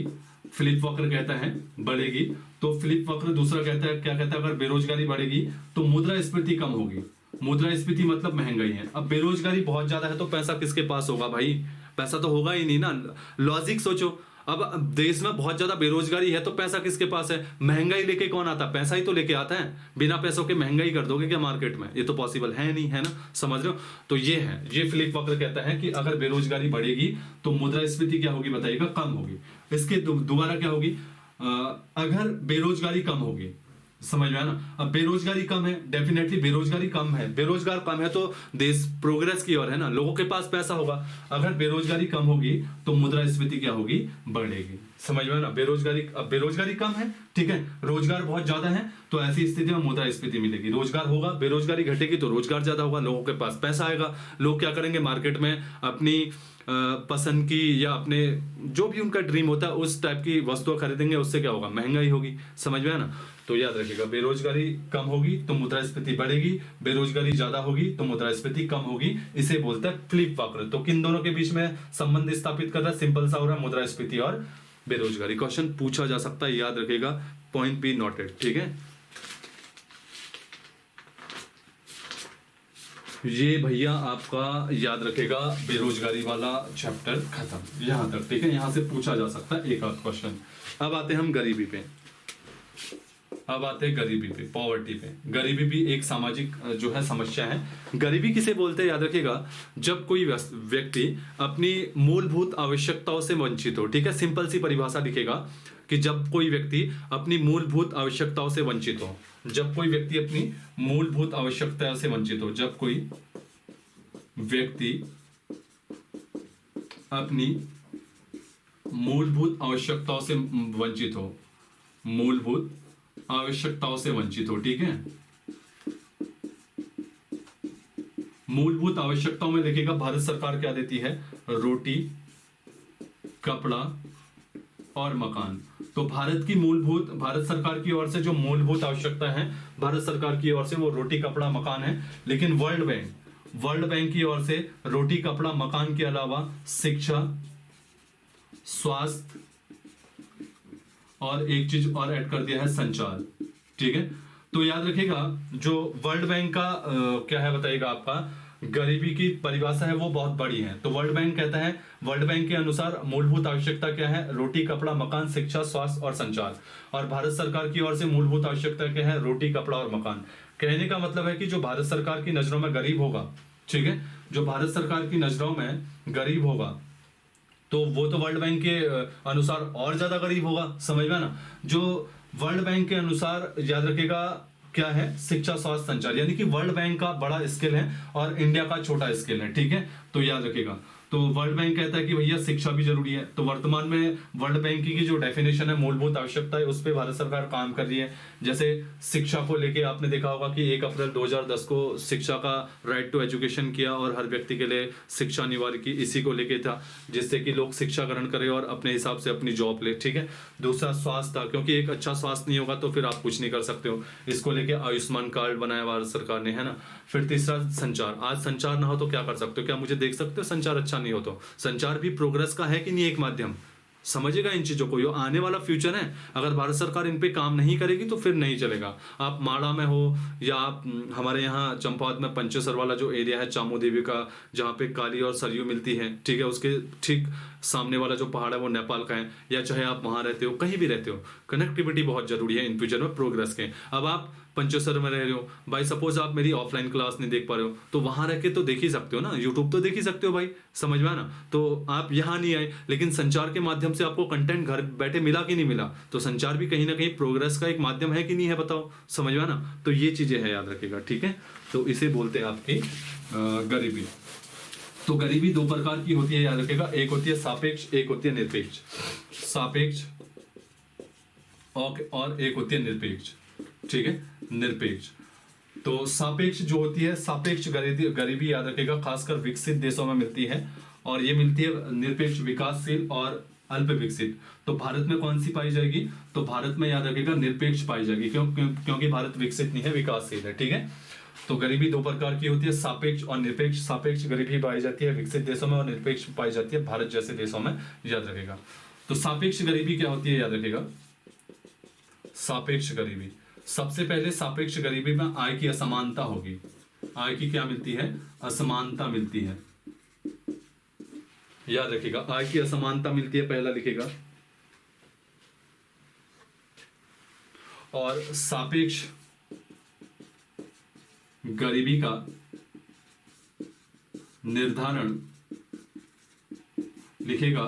फ्लिप वक्र कहता है बढ़ेगी, तो फ्लिप वक्र दूसरा कहता है, क्या कहता है, अगर बेरोजगारी बढ़ेगी तो मुद्रास्फीति कम होगी। मुद्रास्फीति मतलब महंगाई है। अब बेरोजगारी बहुत ज्यादा है तो पैसा किसके पास होगा भाई, पैसा तो होगा ही नहीं ना। लॉजिक सोचो, अब देश में बहुत ज्यादा बेरोजगारी है तो पैसा किसके पास है, महंगाई लेके कौन आता है, पैसा ही तो लेके आता है। बिना पैसों के महंगाई कर दोगे क्या मार्केट में, ये तो पॉसिबल है नहीं, है ना, समझ रहे हो। तो ये है, ये फ्लिप वक्र कहता है कि अगर बेरोजगारी बढ़ेगी तो मुद्रास्फीति क्या होगी, बताइएगा, कम होगी। इसके दोबारा क्या होगी, अगर बेरोजगारी कम होगी, समझ में आया ना। अब बेरोजगारी कम है, डेफिनेटली बेरोजगारी कम है, बेरोजगार कम है तो देश प्रोग्रेस की ओर है ना, लोगों के पास पैसा होगा। अगर बेरोजगारी कम होगी तो मुद्रास्फीति क्या होगी, बढ़ेगी, समझ में आया ना। बेरोजगारी, अब बेरोजगारी कम है, ठीक है, रोजगार बहुत ज्यादा है, तो ऐसी स्थिति में मुद्रास्फीति मिलेगी। रोजगार होगा, बेरोजगारी घटेगी तो रोजगार ज्यादा होगा, लोगों के पास पैसा आएगा, लोग क्या करेंगे, मार्केट में अपनी पसंद की या अपने जो भी उनका ड्रीम होता है उस टाइप की वस्तुएं खरीदेंगे, उससे क्या होगा, महंगाई होगी, समझ में आया ना। तो याद रखिएगा, बेरोजगारी कम होगी तो मुद्रास्फीति बढ़ेगी, बेरोजगारी ज्यादा होगी तो मुद्रास्फीति कम होगी, इसे बोलते हैं फ्लिप वक्र। तो किन दोनों के बीच में संबंध स्थापित करता है, सिंपल सा हो रहा है, मुद्रास्फीति और बेरोजगारी। क्वेश्चन पूछा जा सकता है, याद रखिएगा, पॉइंट बी नोटेड, ठीक है। ये भैया आपका याद रखेगा, बेरोजगारी वाला चैप्टर खत्म यहां तक, ठीक है। यहां से पूछा जा सकता है एक आध क्वेश्चन। अब आते हैं हम गरीबी पे, अब आते हैं गरीबी पे, पॉवर्टी पे। गरीबी भी एक सामाजिक जो है समस्या है। गरीबी किसे बोलते हैं, याद रखिएगा, जब कोई व्यक्ति अपनी मूलभूत आवश्यकताओं से वंचित हो, ठीक है। सिंपल सी परिभाषा लिखेगा कि जब कोई व्यक्ति अपनी मूलभूत आवश्यकताओं से वंचित हो, जब कोई व्यक्ति अपनी मूलभूत आवश्यकताओं से वंचित हो, जब कोई व्यक्ति अपनी मूलभूत आवश्यकताओं से वंचित हो, मूलभूत आवश्यकताओं से वंचित हो, ठीक है। मूलभूत आवश्यकताओं में देखिएगा भारत सरकार क्या देती है, रोटी, कपड़ा और मकान। तो भारत सरकार की ओर से जो मूलभूत आवश्यकता है भारत सरकार की ओर से वो रोटी, कपड़ा, मकान है। लेकिन वर्ल्ड बैंक की ओर से रोटी, कपड़ा, मकान के अलावा शिक्षा, स्वास्थ्य और एक चीज और ऐड कर दिया है, संचार, ठीक है। तो याद रखिएगा, जो वर्ल्ड बैंक का क्या है बताइएगा, आपका गरीबी की परिभाषा है वो बहुत बड़ी है। तो वर्ल्ड बैंक कहता है, वर्ल्ड बैंक के अनुसार मूलभूत आवश्यकता क्या है, रोटी, कपड़ा, मकान, शिक्षा, स्वास्थ्य और संचार। और भारत सरकार की ओर से मूलभूत आवश्यकता क्या है, रोटी, कपड़ा और मकान। कहने का मतलब है कि जो भारत सरकार की नजरों में गरीब होगा, ठीक है, जो भारत सरकार की नजरों में गरीब होगा तो वो तो वर्ल्ड बैंक के अनुसार और ज्यादा गरीब होगा, समझ में ना। जो वर्ल्ड बैंक के अनुसार, याद रखिएगा, क्या है, शिक्षा स्वास्थ्य संचार, यानी कि वर्ल्ड बैंक का बड़ा स्केल है और इंडिया का छोटा स्केल है, ठीक है, तो याद रखिएगा। तो वर्ल्ड बैंक कहता है कि भैया शिक्षा भी जरूरी है, तो वर्तमान में वर्ल्ड बैंक की जो डेफिनेशन है मूलभूत आवश्यकता है, उस पर भारत सरकार काम कर रही है। जैसे शिक्षा को लेके आपने देखा होगा कि 1 अप्रैल 2010 को शिक्षा का राइट टू एजुकेशन किया और हर व्यक्ति के लिए शिक्षा अनिवार्य की, इसी को लेके था, जिससे कि लोग शिक्षा ग्रहण करें और अपने हिसाब से अपनी जॉब ले, ठीक है। दूसरा स्वास्थ्य था, क्योंकि एक अच्छा स्वास्थ्य नहीं होगा तो फिर आप कुछ नहीं कर सकते हो, इसको लेके आयुष्मान कार्ड बनाया भारत सरकार ने, है ना। फिर तीसरा संचार, आज संचार ना हो तो क्या कर सकते हो, क्या मुझे देख सकते हो, संचार अच्छा नहीं हो तो। संचार भी प्रोग्रेस का है कि नहीं एक माध्यम, समझेगा इन चीजों को, ये आने वाला फ्यूचर है, अगर भारत सरकार इन पे काम नहीं करेगी तो फिर नहीं चलेगा। आप माड़ा में हो या आप हमारे यहाँ चंपावत में पंचेसर वाला जो एरिया है चामू देवी का, जहाँ पे काली और सरयू मिलती है, ठीक है, उसके ठीक सामने वाला जो पहाड़ है वो नेपाल का है, या चाहे आप वहां रहते हो, कहीं भी रहते हो, कनेक्टिविटी बहुत जरूरी है इन फ्यूचर में प्रोग्रेस के। अब आप पंचेसर में रह रहे हो, भाई सपोज आप मेरी ऑफलाइन क्लास नहीं देख पा रहे हो, तो वहां रह के तो देख ही सकते हो ना, यूट्यूब तो देख ही सकते हो भाई, समझ में आना। तो आप यहाँ नहीं आए, लेकिन संचार के माध्यम से आपको कंटेंट घर बैठे मिला कि नहीं मिला, तो संचार भी कहीं ना कहीं प्रोग्रेस का एक माध्यम है कि नहीं है, बताओ, समझ में आना। तो ये चीजें है, याद रखिएगा, ठीक है। तो इसे बोलते हैं आपकी गरीबी। तो गरीबी दो प्रकार की होती है, याद रखिएगा, एक होती है सापेक्ष, एक होती है निरपेक्ष। सापेक्ष और एक होती है निरपेक्ष, ठीक है, निरपेक्ष। तो सापेक्ष जो होती है, सापेक्ष गरीबी याद रखिएगा खासकर विकसित देशों में मिलती है, और ये मिलती है निरपेक्ष विकासशील और अल्प विकसित। तो भारत में कौन सी पाई जाएगी, तो भारत में याद रखिएगा निरपेक्ष पाई जाएगी, क्योंकि भारत विकसित नहीं है, विकासशील है, ठीक है। तो गरीबी दो प्रकार की होती है, सापेक्ष और निरपेक्ष। सापेक्ष गरीबी पाई जाती है विकसित देशों में और निरपेक्ष पाई जाती है भारत जैसे देशों में, याद रखेगा। तो सापेक्ष गरीबी क्या होती है, याद रखेगा, सापेक्ष गरीबी, सबसे पहले सापेक्ष गरीबी में आय की असमानता होगी। आय की क्या मिलती है, असमानता मिलती है, याद रखिएगा, आय की असमानता मिलती है, पहला लिखेगा। और सापेक्ष गरीबी का निर्धारण लिखेगा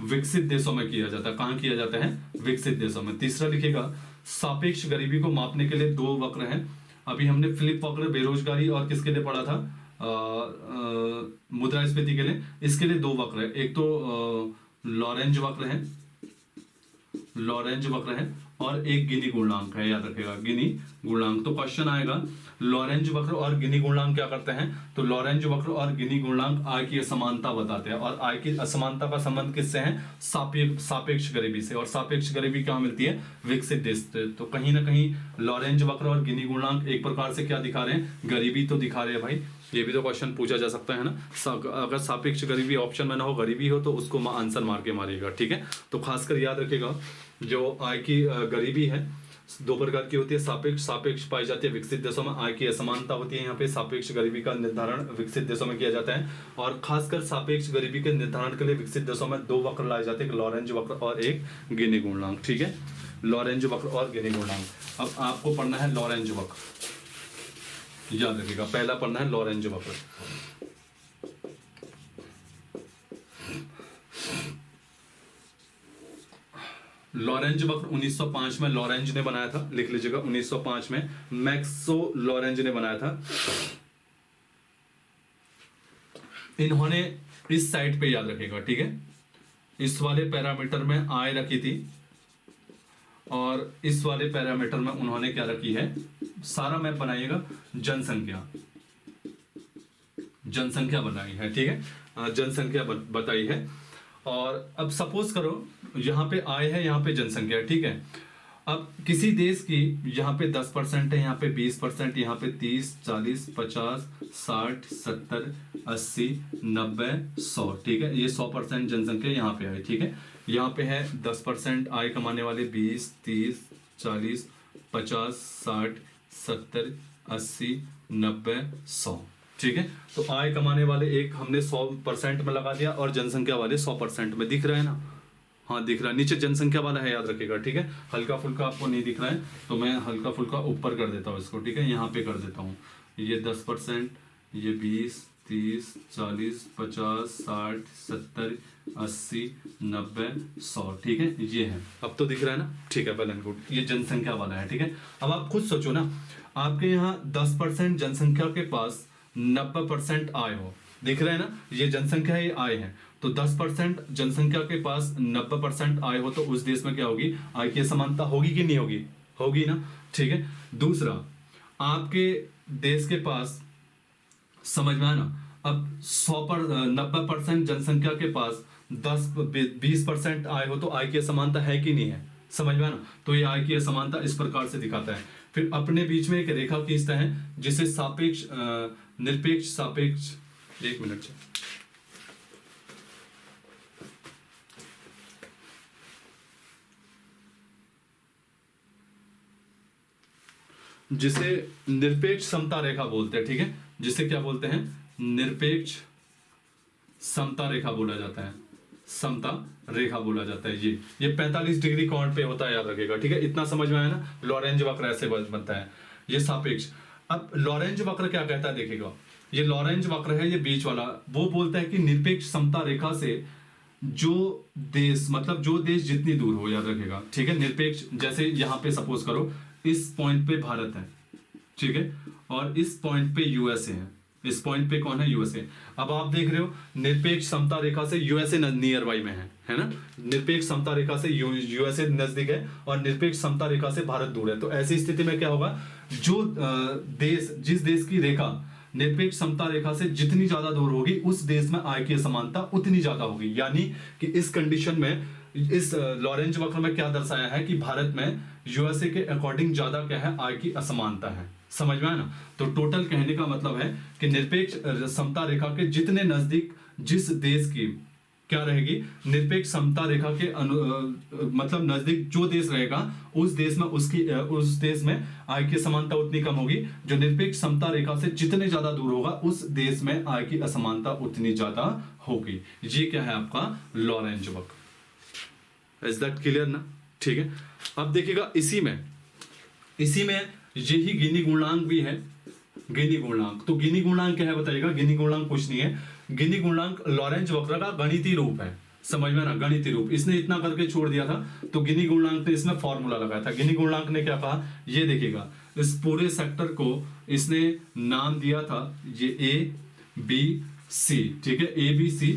विकसित देशों में किया जाता है। कहां किया जाता है, विकसित देशों में। तीसरा लिखेगा सापेक्ष गरीबी को मापने के लिए दो वक्र हैं। अभी हमने फिलिप वक्र बेरोजगारी और किसके लिए पढ़ा था, मुद्रास्फीति के लिए। इसके लिए दो वक्र है, एक तो लॉरेंज वक्र है, लॉरेंज वक्र है, और एक गिनी गुणांक है, याद रखेगा, गिनी गुणांक। तो क्वेश्चन आएगा लॉरेंज वक्र और गिनी गुणांक क्या करते हैं, तो लॉरेंज वक्र और गिनी गुणांक आय की असमानता बताते हैं, और आय की असमानता का संबंध किससे है, सापेक्ष गरीबी से। और सापेक्ष गरीबी कहाँ मिलती है, विकसित देश से। तो कहीं ना कहीं लॉरेंज वक्र और गिनी गुणांक एक प्रकार से क्या दिखा रहे हैं, गरीबी तो दिखा रहे हैं भाई। ये भी तो क्वेश्चन पूछा जा सकता है ना, अगर सापेक्ष गरीबी ऑप्शन में ना हो, गरीबी हो, तो उसको आंसर मार के मारिएगा, ठीक है। तो खासकर याद रखेगा जो आय की गरीबी है दो प्रकार की होती है, सापेक्ष पाई जाती है विकसित देशों में, आय की असमानता होती है यहाँ पे। सापेक्ष गरीबी का निर्धारण विकसित देशों में किया जाता है, और खासकर सापेक्ष गरीबी के निर्धारण के लिए विकसित देशों में दो वक्र लाए जाते हैं, एक लॉरेंज वक्र और एक गिनी गुणांक, ठीक है, लॉरेंज वक्र और गिनी गुणांक। अब आपको पढ़ना है लॉरेंज वक्र, याद रखिएगा, पहला पढ़ना है लॉरेंज वक्र। लॉरेंज वक्र 1905 में लॉरेंज ने बनाया था, लिख लीजिएगा, 1905 में मैक्सो लॉरेंज ने बनाया था। इन्होंने इस साइड पे, याद रखिएगा, ठीक है, इस वाले पैरामीटर में आय रखी थी, और इस वाले पैरामीटर में उन्होंने क्या रखी है, सारा मैप बनाइएगा, जनसंख्या, जनसंख्या बनाई है, ठीक है, जनसंख्या बताई है। और अब सपोज करो यहाँ पे आय है, यहाँ पे जनसंख्या है, ठीक है। अब किसी देश की यहाँ पे 10% है, यहाँ पे 20%, यहाँ पे 30, 40, 50, 60, 70, 80, 90, 100, ठीक है, ये 100% जनसंख्या यहाँ पे है, ठीक है। यहाँ पे है 10% आय कमाने वाले 20, 30, 40, 50, 60, 70, 80, 90, 100, ठीक है। तो आय कमाने वाले एक हमने 100% में लगा दिया, और जनसंख्या वाले 100% में, दिख रहा है ना, हाँ दिख रहा है, नीचे जनसंख्या वाला है, याद रखिएगा, ठीक है। हल्का फुल्का आपको नहीं दिख रहा है तो मैं हल्का फुल्का ऊपर कर देता हूँ इसको, ठीक है, यहाँ पे कर देता हूँ, ये 10%, ये 20, 30, 40, 50, 60, 70, 80, 90, 100, ठीक है, ये है। अब तो दिख रहा है ना, ठीक है, वेल एंड गुड। ये जनसंख्या वाला है, ठीक है। अब आप खुद सोचो ना, आपके यहाँ 10% जनसंख्या के पास 90% आय हो, दिख रहा है ना, ये जनसंख्या है, ये आय है। तो 10% जनसंख्या के पास 90% आय हो तो उस देश में क्या होगी, आय की असमानता होगी कि नहीं होगी, होगी ना, ठीक है। दूसरा, आपके देश के पास, समझ में आया ना, अब 90% जनसंख्या के पास 10-20% आय हो तो आय की असमानता है कि नहीं है, समझ में आया ना। तो ये आय की असमानता इस प्रकार से दिखाता है। फिर अपने बीच में एक रेखा खींचता है जिसे सापेक्ष निरपेक्ष सापेक्ष, एक मिनट से, जिसे निरपेक्ष समता रेखा बोलते हैं, ठीक है, जिसे क्या बोलते हैं, निरपेक्ष समता रेखा बोला जाता है, समता रेखा बोला जाता है। ये 45 डिग्री कोण पे होता है, याद रखिएगा, ठीक है। इतना समझ में आया ना, लॉरेंज वक्र ऐसे बनता है, ये सापेक्ष। अब लॉरेंज वक्र क्या कहता है, देखिएगा, ये लॉरेंज वक्र है, ये बीच वाला, वो बोलता है कि निरपेक्ष समता रेखा से जो देश, मतलब जो देश जितनी दूर हो, याद रखिएगा, ठीक है, निरपेक्ष, जैसे यहाँ पे सपोज करो इस पॉइंट पे भारत है, ठीक है, और इस पॉइंट पे यूएसए है, इस पॉइंट पे कौन है, यूएसए। अब आप देख रहे हो निरपेक्ष समता रेखा से यूएसए नियर बाई में है ना, निरपेक्ष समता रेखा से यूएसए नजदीक है और निरपेक्ष समता रेखा से भारत दूर है। तो ऐसी स्थिति में क्या होगा, जो देश, जिस देश की रेखा निरपेक्ष समता रेखा से जितनी ज्यादा दूर होगी उस देश में आय की असमानता उतनी ज्यादा होगी। यानी कि इस कंडीशन में, इस लॉरेंज वक्र में क्या दर्शाया है कि भारत में यूएसए के अकॉर्डिंग ज्यादा क्या है, आय की असमानता है, समझ में आया ना। तो टोटल कहने का मतलब है कि निरपेक्ष समता रेखा के जितने नजदीक जिस देश की क्या रहेगी, निरपेक्ष समता रेखा के मतलब नजदीक जो देश रहेगा उस देश में उस देश में आय की असमानता उतनी कम होगी। जो निरपेक्ष समता रेखा से जितने ज्यादा दूर होगा उस देश में आय की असमानता उतनी ज्यादा होगी। ये क्या है आपका लॉरेंज वक्र। इज दैट क्लियर ना, ठीक है। अब देखिएगा इसी में यही गिनी गुणांक भी है, गिनी गुणांक। तो गिनी गुणांक क्या है बताइएगा, गिनी गुणांक कुछ नहीं है, गिनी गुणांक लॉरेंज वक्र का गणितीय रूप है, समझ में ना, गणितीय रूप। इसने इतना करके छोड़ दिया था तो गिनी गुणांक ने इसमें फॉर्मूला लगाया था। गिनी गुणांक ने क्या कहा, ये देखिएगा, इस पूरे सेक्टर को इसने नाम दिया था ये ABC, ठीक है, ABC।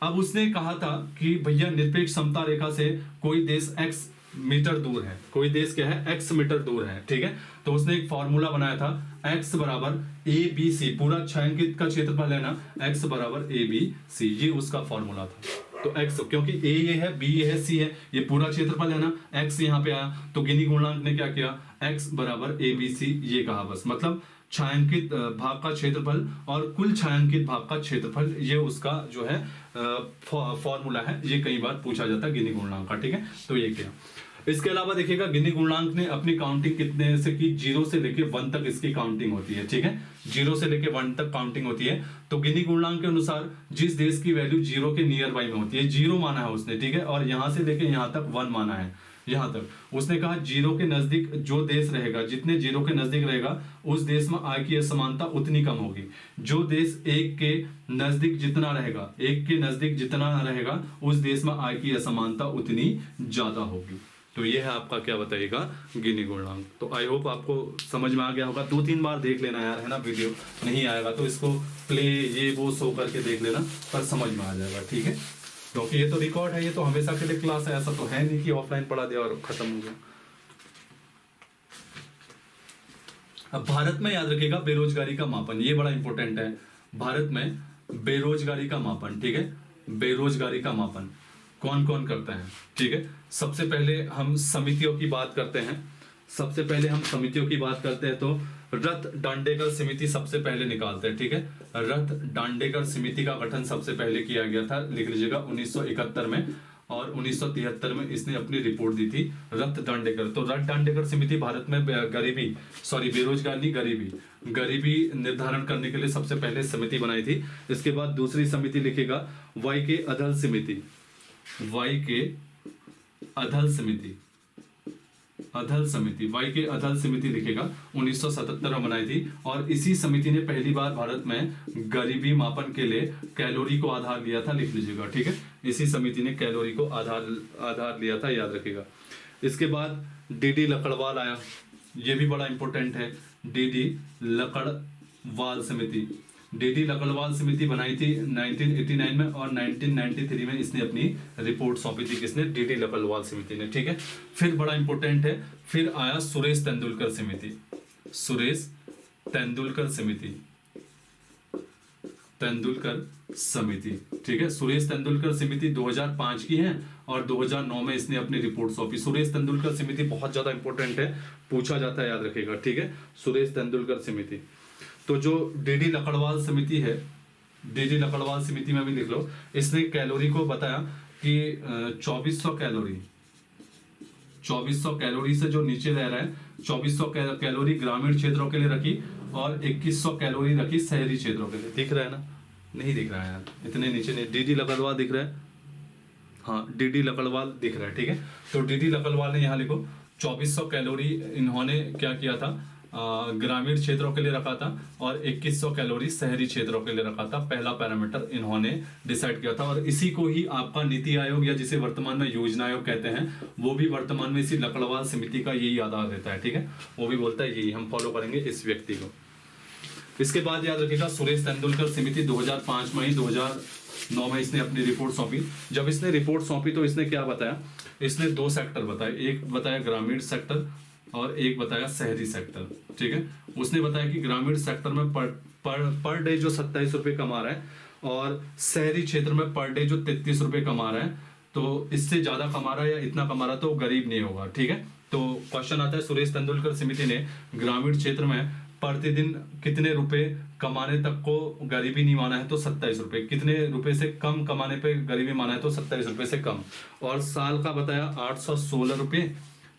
अब उसने कहा था कि भैया निरपेक्ष समता रेखा से कोई देश x मीटर दूर है, कोई देश क्या है, x मीटर दूर है, ठीक है। तो उसने एक फॉर्मूला बनाया था, x बराबर ABC, पूरा छायांकित का क्षेत्रफल है ना, x बराबर ABC, ये उसका फॉर्मूला था। तो x, क्योंकि a ये है, b ये है, c है, ये पूरा क्षेत्रफल है ना, x यहाँ पे आया, तो गिनी गुणांक ने क्या किया, x बराबर ABC ये कहा, बस मतलब छायांकित भाग का क्षेत्रफल और कुल छायांकित भाग का क्षेत्रफल, ये उसका जो है फॉर्मूला है। ये कई बार पूछा जाता है गिनी गुणांक का, ठीक है। तो ये क्या, इसके अलावा देखिएगा गिनी गुणांक ने अपनी काउंटिंग कितने से की, 0 से लेके 1 तक इसकी काउंटिंग होती है, ठीक है, 0 से लेके 1 तक काउंटिंग होती है। तो गिनी गुणांक के अनुसार जिस देश की वैल्यू 0 के नियर बाई में होती है, 0 माना है उसने, ठीक है, और यहां से लेके यहां तक 1 माना है, यहां तक उसने कहा 0 के नजदीक जो देश रहेगा, जितने 0 के नजदीक रहेगा उस देश में आय की असमानता उतनी कम होगी। जो देश 1 के नजदीक जितना रहेगा, 1 के नजदीक जितना रहेगा उस देश में आय की असमानता उतनी ज्यादा होगी। तो ये है आपका क्या बताइएगा, गिनी गुणांक। तो आई होप आपको समझ में आ गया होगा। 2-3 बार देख लेना यार, है ना, वीडियो नहीं आएगा तो इसको प्ले ये वो शो करके देख लेना, पर समझ में आ जाएगा, ठीक है। क्योंकि ये तो रिकॉर्ड है, ये तो हमेशा के लिए क्लास है, ऐसा तो है नहीं कि ऑफलाइन पढ़ा दिया और खत्म हो गया। अब भारत में याद रखिएगा बेरोजगारी का मापन, ये बड़ा इंपॉर्टेंट है। भारत में बेरोजगारी का मापन, ठीक है, बेरोजगारी का मापन कौन कौन करता है, ठीक है। सबसे पहले हम समितियों की बात करते हैं, तो रथ दांडेकर समिति सबसे पहले निकालते हैं, ठीक है। रथ दांडेकर समिति का गठन सबसे पहले किया गया था, लिख लीजिएगा 1971 में, और 1973 में इसने अपनी रिपोर्ट दी थी, रथ दांडेकर। तो रथ दांडेकर समिति भारत में बेरोजगारी गरीबी निर्धारण करने के लिए सबसे पहले समिति बनाई थी। इसके बाद दूसरी समिति लिखेगा वाई के अधल समिति, अधल समिति, वाई के अधल समिति लिखेगा, 1977 में बनाई थी। और इसी समिति ने पहली बार भारत में गरीबी मापन के लिए कैलोरी को आधार लिया था, लिख लीजिएगा, ठीक है। इसी समिति ने कैलोरी को आधार लिया था, याद रखिएगा। इसके बाद डीडी लकड़वाल आया, ये भी बड़ा इंपॉर्टेंट है। डीडी लकड़वाल समिति, डीडी लकड़वाल समिति बनाई थी 1989 में, और 1993 में इसने अपनी रिपोर्ट सौंपी थी, किसने? डीडी लकड़वाल समिति ने, ठीक है। फिर बड़ा इंपॉर्टेंट है, फिर आया सुरेश तेंदुलकर समिति, सुरेश तेंदुलकर समिति, तेंदुलकर समिति, ठीक है। सुरेश तेंदुलकर समिति 2005 की है और 2009 में इसने अपनी रिपोर्ट सौंपी। सुरेश तेंदुलकर समिति बहुत ज्यादा इंपॉर्टेंट है, पूछा जाता है, याद रखिएगा, ठीक है। सुरेश तेंदुलकर समिति। तो जो डीडी लकड़वाल समिति है, डीडी लकड़वाल समिति में भी लिख लो, इसने कैलोरी को बताया कि 2400 कैलोरी, 2400 कैलोरी से जो नीचे रह रहा है, 2400 कैलोरी ग्रामीण क्षेत्रों के लिए रखी और 2100 कैलोरी रखी शहरी क्षेत्रों के लिए। दिख रहा है ना? नहीं दिख रहा है यार, इतने नीचे नहीं। डीडी लकड़वाल दिख रहा है? हाँ, डीडी लकड़वाल दिख रहा है, ठीक है। तो डीडी लकड़वाल ने यहाँ लिखो 2400 कैलोरी इन्होंने क्या किया था, ग्रामीण क्षेत्रों के लिए रखा था, और 2100 कैलोरी शहरी क्षेत्रों के लिए रखा था। पहला पैरामीटर इन्होंने डिसाइड किया था, और इसी को ही आपका नीति आयोग या जिसे वर्तमान में योजना आयोग कहते हैं, वो भी वर्तमान में इसी लकड़वाल समिति का यही आधार देता है, ठीक है। वो भी बोलता है यही हम फॉलो करेंगे इस व्यक्ति को। इसके बाद याद रखिएगा सुरेश तेंदुलकर समिति 2005 में ही 2009 में इसने अपनी रिपोर्ट सौंपी। जब इसने रिपोर्ट सौंपी तो इसने क्या बताया, इसने 2 सेक्टर बताए, एक बताया ग्रामीण सेक्टर और एक बताया शहरी सेक्टर, ठीक है। उसने बताया कि ग्रामीण सेक्टर में पर डे जो 27 रुपए कमा रहा है, और शहरी क्षेत्र में पर डे जो 33 रुपए कमा रहा है, तो इससे ज्यादा कमा रहा है या इतना कमा रहा है तो गरीब नहीं होगा, ठीक है। तो क्वेश्चन आता है, सुरेश तेंदुलकर समिति ने ग्रामीण क्षेत्र में प्रतिदिन कितने रुपए कमाने तक को गरीबी नहीं माना है, तो 27 रुपए। कितने रुपए से कम कमाने पे गरीबी माना है, तो 27 रुपए से कम। और साल का बताया 816 रुपए,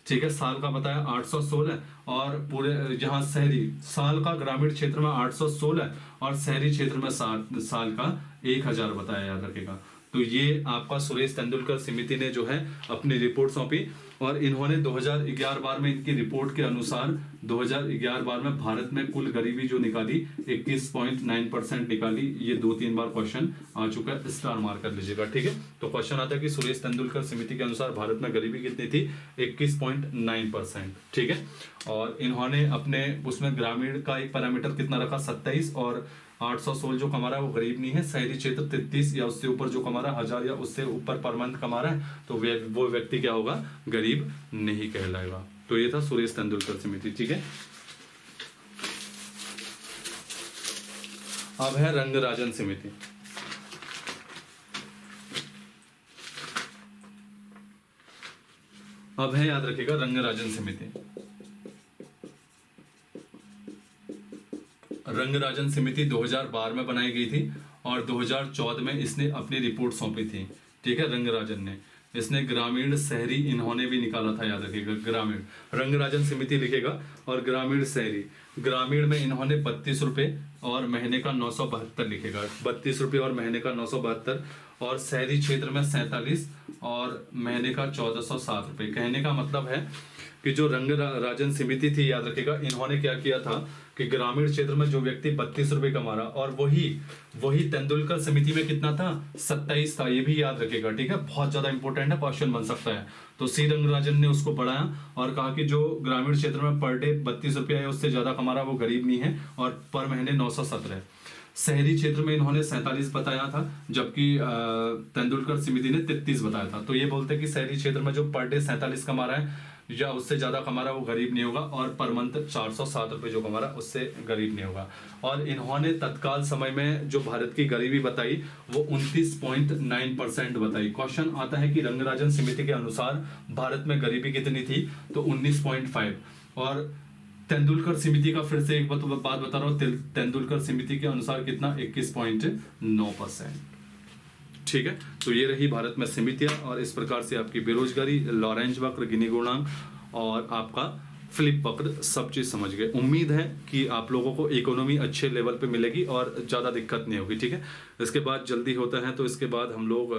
ठीक है, साल का बताया 816, और पूरे जहां शहरी साल का ग्रामीण क्षेत्र में 816 और शहरी क्षेत्र में साल का 1000 बताया, याद रखेगा। तो ये आपका सुरेश तेंदुलकर समिति ने जो है अपनी रिपोर्ट सौंपी, और इन्होंने 2011-12 में इनकी रिपोर्ट के अनुसार 2011-12 में भारत में कुल गरीबी जो निकाली 21.9% निकाली। ये 2-3 बार क्वेश्चन आ चुका है, स्टार मार्क कर लीजिएगा, ठीक है। तो क्वेश्चन आता है कि सुरेश तेंदुलकर समिति के अनुसार भारत में गरीबी कितनी थी, 21.9%, ठीक है। और इन्होंने अपने उसमें ग्रामीण का एक पैरामीटर कितना रखा, 27, और 816 जो कमा रहा है वो गरीब नहीं है। शहरी क्षेत्र 33 या उससे ऊपर जो कमा रहा है, 1000 या उससे ऊपर पर मंथ कमा रहा है, तो वो व्यक्ति क्या होगा, गरीब नहीं कहलाएगा। तो ये था सुरेश तेंदुलकर समिति, ठीक है। अब है रंगराजन समिति। अब है, याद रखिएगा, रंगराजन समिति। रंगराजन समिति 2012 में बनाई गई थी और 2014 में इसने अपनी रिपोर्ट सौंपी थी, ठीक है। रंगराजन ने, इसने ग्रामीण शहरी इन्होंने भी निकाला था, याद रखिएगा। ग्रामीण रंगराजन समिति लिखेगा, और ग्रामीण शहरी, ग्रामीण में इन्होंने 32 रुपए और महीने का 972 लिखेगा, 32 रुपए और महीने का 972, और शहरी क्षेत्र में 47 और महीने का 1407 रुपए। कहने का मतलब है कि जो रंगराजन समिति थी, याद रखेगा, इन्होंने क्या किया था कि ग्रामीण क्षेत्र में जो व्यक्ति 32 रुपए कमा रहा, और वही तेंदुलकर समिति में कितना था, 27 था, ये भी याद रखेगा, ठीक है। बहुत ज्यादा इंपॉर्टेंट है, क्वेश्चन बन सकता है। तो सी रंगराजन ने उसको बढ़ाया और कहा कि जो ग्रामीण क्षेत्र में पर डे 32 रुपया है उससे ज्यादा कमा रहा है वो गरीब नहीं है, और पर महीने 917। शहरी क्षेत्र में इन्होंने 47 बताया था, जबकि तेंदुलकर समिति ने 33 बताया था। तो ये बोलते हैं कि शहरी क्षेत्र में जो पर डे 47 कमा रहा है या उससे ज्यादा कमा रहा है वो गरीब नहीं होगा, और पर मंथ 407 रुपए जो कमा रहा है उससे गरीब नहीं होगा। और इन्होंने तत्काल समय में जो भारत की गरीबी बताई वो 29.9% बताई। क्वेश्चन आता है कि रंगराजन समिति के अनुसार भारत में गरीबी कितनी थी, तो 19.5। और तेंदुलकर समिति का फिर से एक बात बता रहा हूँ, तेंदुलकर समिति के अनुसार कितना, 21.9%, ठीक है। तो ये रही भारत में समितियां, और इस प्रकार से आपकी बेरोजगारी, लॉरेंज वक्र, गिनी गुणांक और आपका फ्लिप वक्र सब चीज समझ गए। उम्मीद है कि आप लोगों को इकोनॉमी अच्छे लेवल पे मिलेगी और ज्यादा दिक्कत नहीं होगी, ठीक है। इसके बाद जल्दी होता है तो इसके बाद हम लोग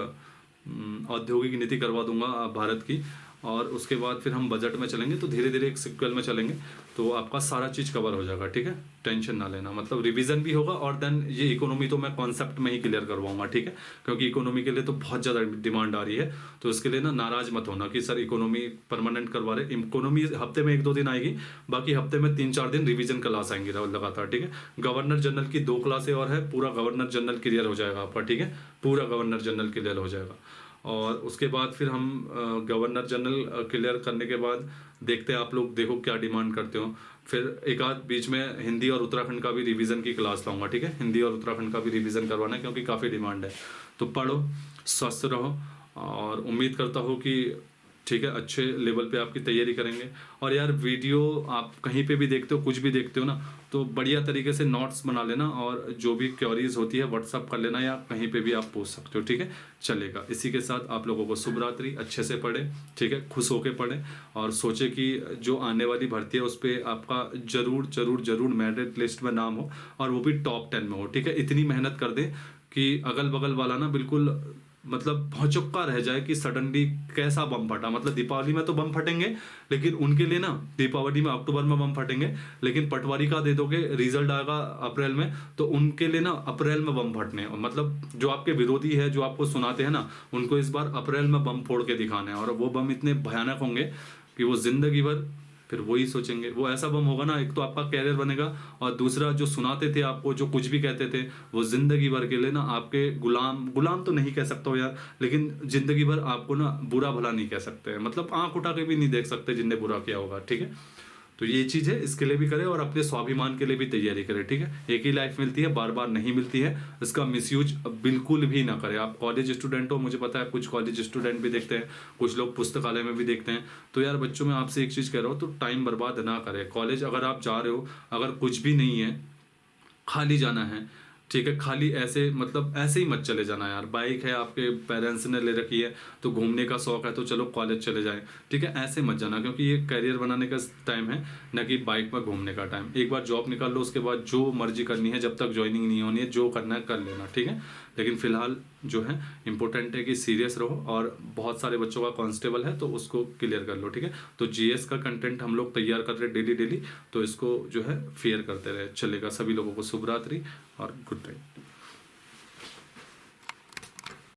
औद्योगिक नीति करवा दूंगा भारत की, और उसके बाद फिर हम बजट में चलेंगे, तो धीरे धीरे एक सिक्वल में चलेंगे, तो आपका सारा चीज़ कवर हो जाएगा, ठीक है। टेंशन ना लेना, मतलब रिवीजन भी होगा और देन ये इकोनॉमी तो मैं कॉन्सेप्ट में ही क्लियर करवाऊंगा, ठीक है, क्योंकि इकोनॉमी के लिए तो बहुत ज़्यादा डिमांड आ रही है। तो इसके लिए ना नाराज मत होना कि सर इकोनॉमी परमानेंट करवा रहे। इकोनॉमी हफ्ते में 1-2 दिन आएगी, बाकी हफ्ते में 3-4 दिन रिवीजन क्लास आएंगी लगातार, ठीक है। गवर्नर जनरल की 2 क्लासें और है, पूरा गवर्नर जनरल क्लियर हो जाएगा आपका, ठीक है, पूरा गवर्नर जनरल क्लियर हो जाएगा। और उसके बाद फिर हम गवर्नर जनरल क्लियर करने के बाद देखते हैं आप लोग देखो क्या डिमांड करते हो। फिर एक आध बीच में हिंदी और उत्तराखंड का भी रिवीजन की क्लास लाऊंगा, ठीक है, हिंदी और उत्तराखंड का भी रिवीजन करवाना है क्योंकि काफ़ी डिमांड है। तो पढ़ो, स्वस्थ रहो, और उम्मीद करता हूँ कि ठीक है अच्छे लेवल पे आपकी तैयारी करेंगे। और यार वीडियो आप कहीं पे भी देखते हो, कुछ भी देखते हो ना, तो बढ़िया तरीके से नोट्स बना लेना, और जो भी क्वेरीज होती है व्हाट्सअप कर लेना, या कहीं पे भी आप पूछ सकते हो, ठीक है, चलेगा। इसी के साथ आप लोगों को शुभ रात्रि, अच्छे से पढ़े, ठीक है, खुश होके पढ़े, और सोचे कि जो आने वाली भर्ती है उस पर आपका जरूर जरूर जरूर मेरिट लिस्ट में नाम हो, और वो भी टॉप 10 में हो, ठीक है। इतनी मेहनत कर दे कि अगल बगल वाला ना बिल्कुल मतलब भौचक्का रह जाए कि सडनली कैसा बम फटा। मतलब दीपावली में तो बम फटेंगे, लेकिन उनके लिए ना दीपावली में अक्टूबर में बम फटेंगे, लेकिन पटवारी का दे दोगे रिजल्ट आएगा अप्रैल में, तो उनके लिए ना अप्रैल में बम फटने। मतलब जो आपके विरोधी है, जो आपको सुनाते हैं ना, उनको इस बार अप्रैल में बम फोड़ के दिखाने हैं, और वो बम इतने भयानक होंगे कि वो जिंदगी भर फिर वही सोचेंगे। वो ऐसा बम होगा ना, एक तो आपका कैरियर बनेगा, और दूसरा जो सुनाते थे आपको, जो कुछ भी कहते थे, वो जिंदगी भर के लिए ना आपके गुलाम, गुलाम तो नहीं कह सकता हूँ यार, लेकिन जिंदगी भर आपको ना बुरा भला नहीं कह सकते, मतलब आंख उठा के भी नहीं देख सकते जिनने बुरा किया होगा, ठीक है। तो ये चीज़ है, इसके लिए भी करें और अपने स्वाभिमान के लिए भी तैयारी करें, ठीक है। एक ही लाइफ मिलती है, बार बार नहीं मिलती है, इसका मिसयूज बिल्कुल भी ना करें। आप कॉलेज स्टूडेंट हो, मुझे पता है कुछ कॉलेज स्टूडेंट भी देखते हैं, कुछ लोग पुस्तकालय में भी देखते हैं। तो यार बच्चों, मैं आपसे एक चीज़ कह रहा हूँ, तो टाइम बर्बाद ना करें। कॉलेज अगर आप जा रहे हो, अगर कुछ भी नहीं है, खाली जाना है, ठीक है, खाली ऐसे मतलब ऐसे ही मत चले जाना यार। बाइक है, आपके पेरेंट्स ने ले रखी है, तो घूमने का शौक है तो चलो कॉलेज चले जाएं, ठीक है, ऐसे मत जाना, क्योंकि ये करियर बनाने का टाइम है, न कि बाइक में घूमने का टाइम। एक बार जॉब निकाल लो, उसके बाद जो मर्जी करनी है, जब तक ज्वाइनिंग नहीं होनी है, जो करना है कर लेना, ठीक है। लेकिन फिलहाल जो है इंपॉर्टेंट है कि सीरियस रहो, और बहुत सारे बच्चों का कांस्टेबल है तो उसको क्लियर कर लो, ठीक है। तो जीएस का कंटेंट हम लोग तैयार कर रहे हैं डेली, तो इसको जो है फेयर करते रहे, चलेगा। सभी लोगों को शुभ रात्रि और गुड नाइट।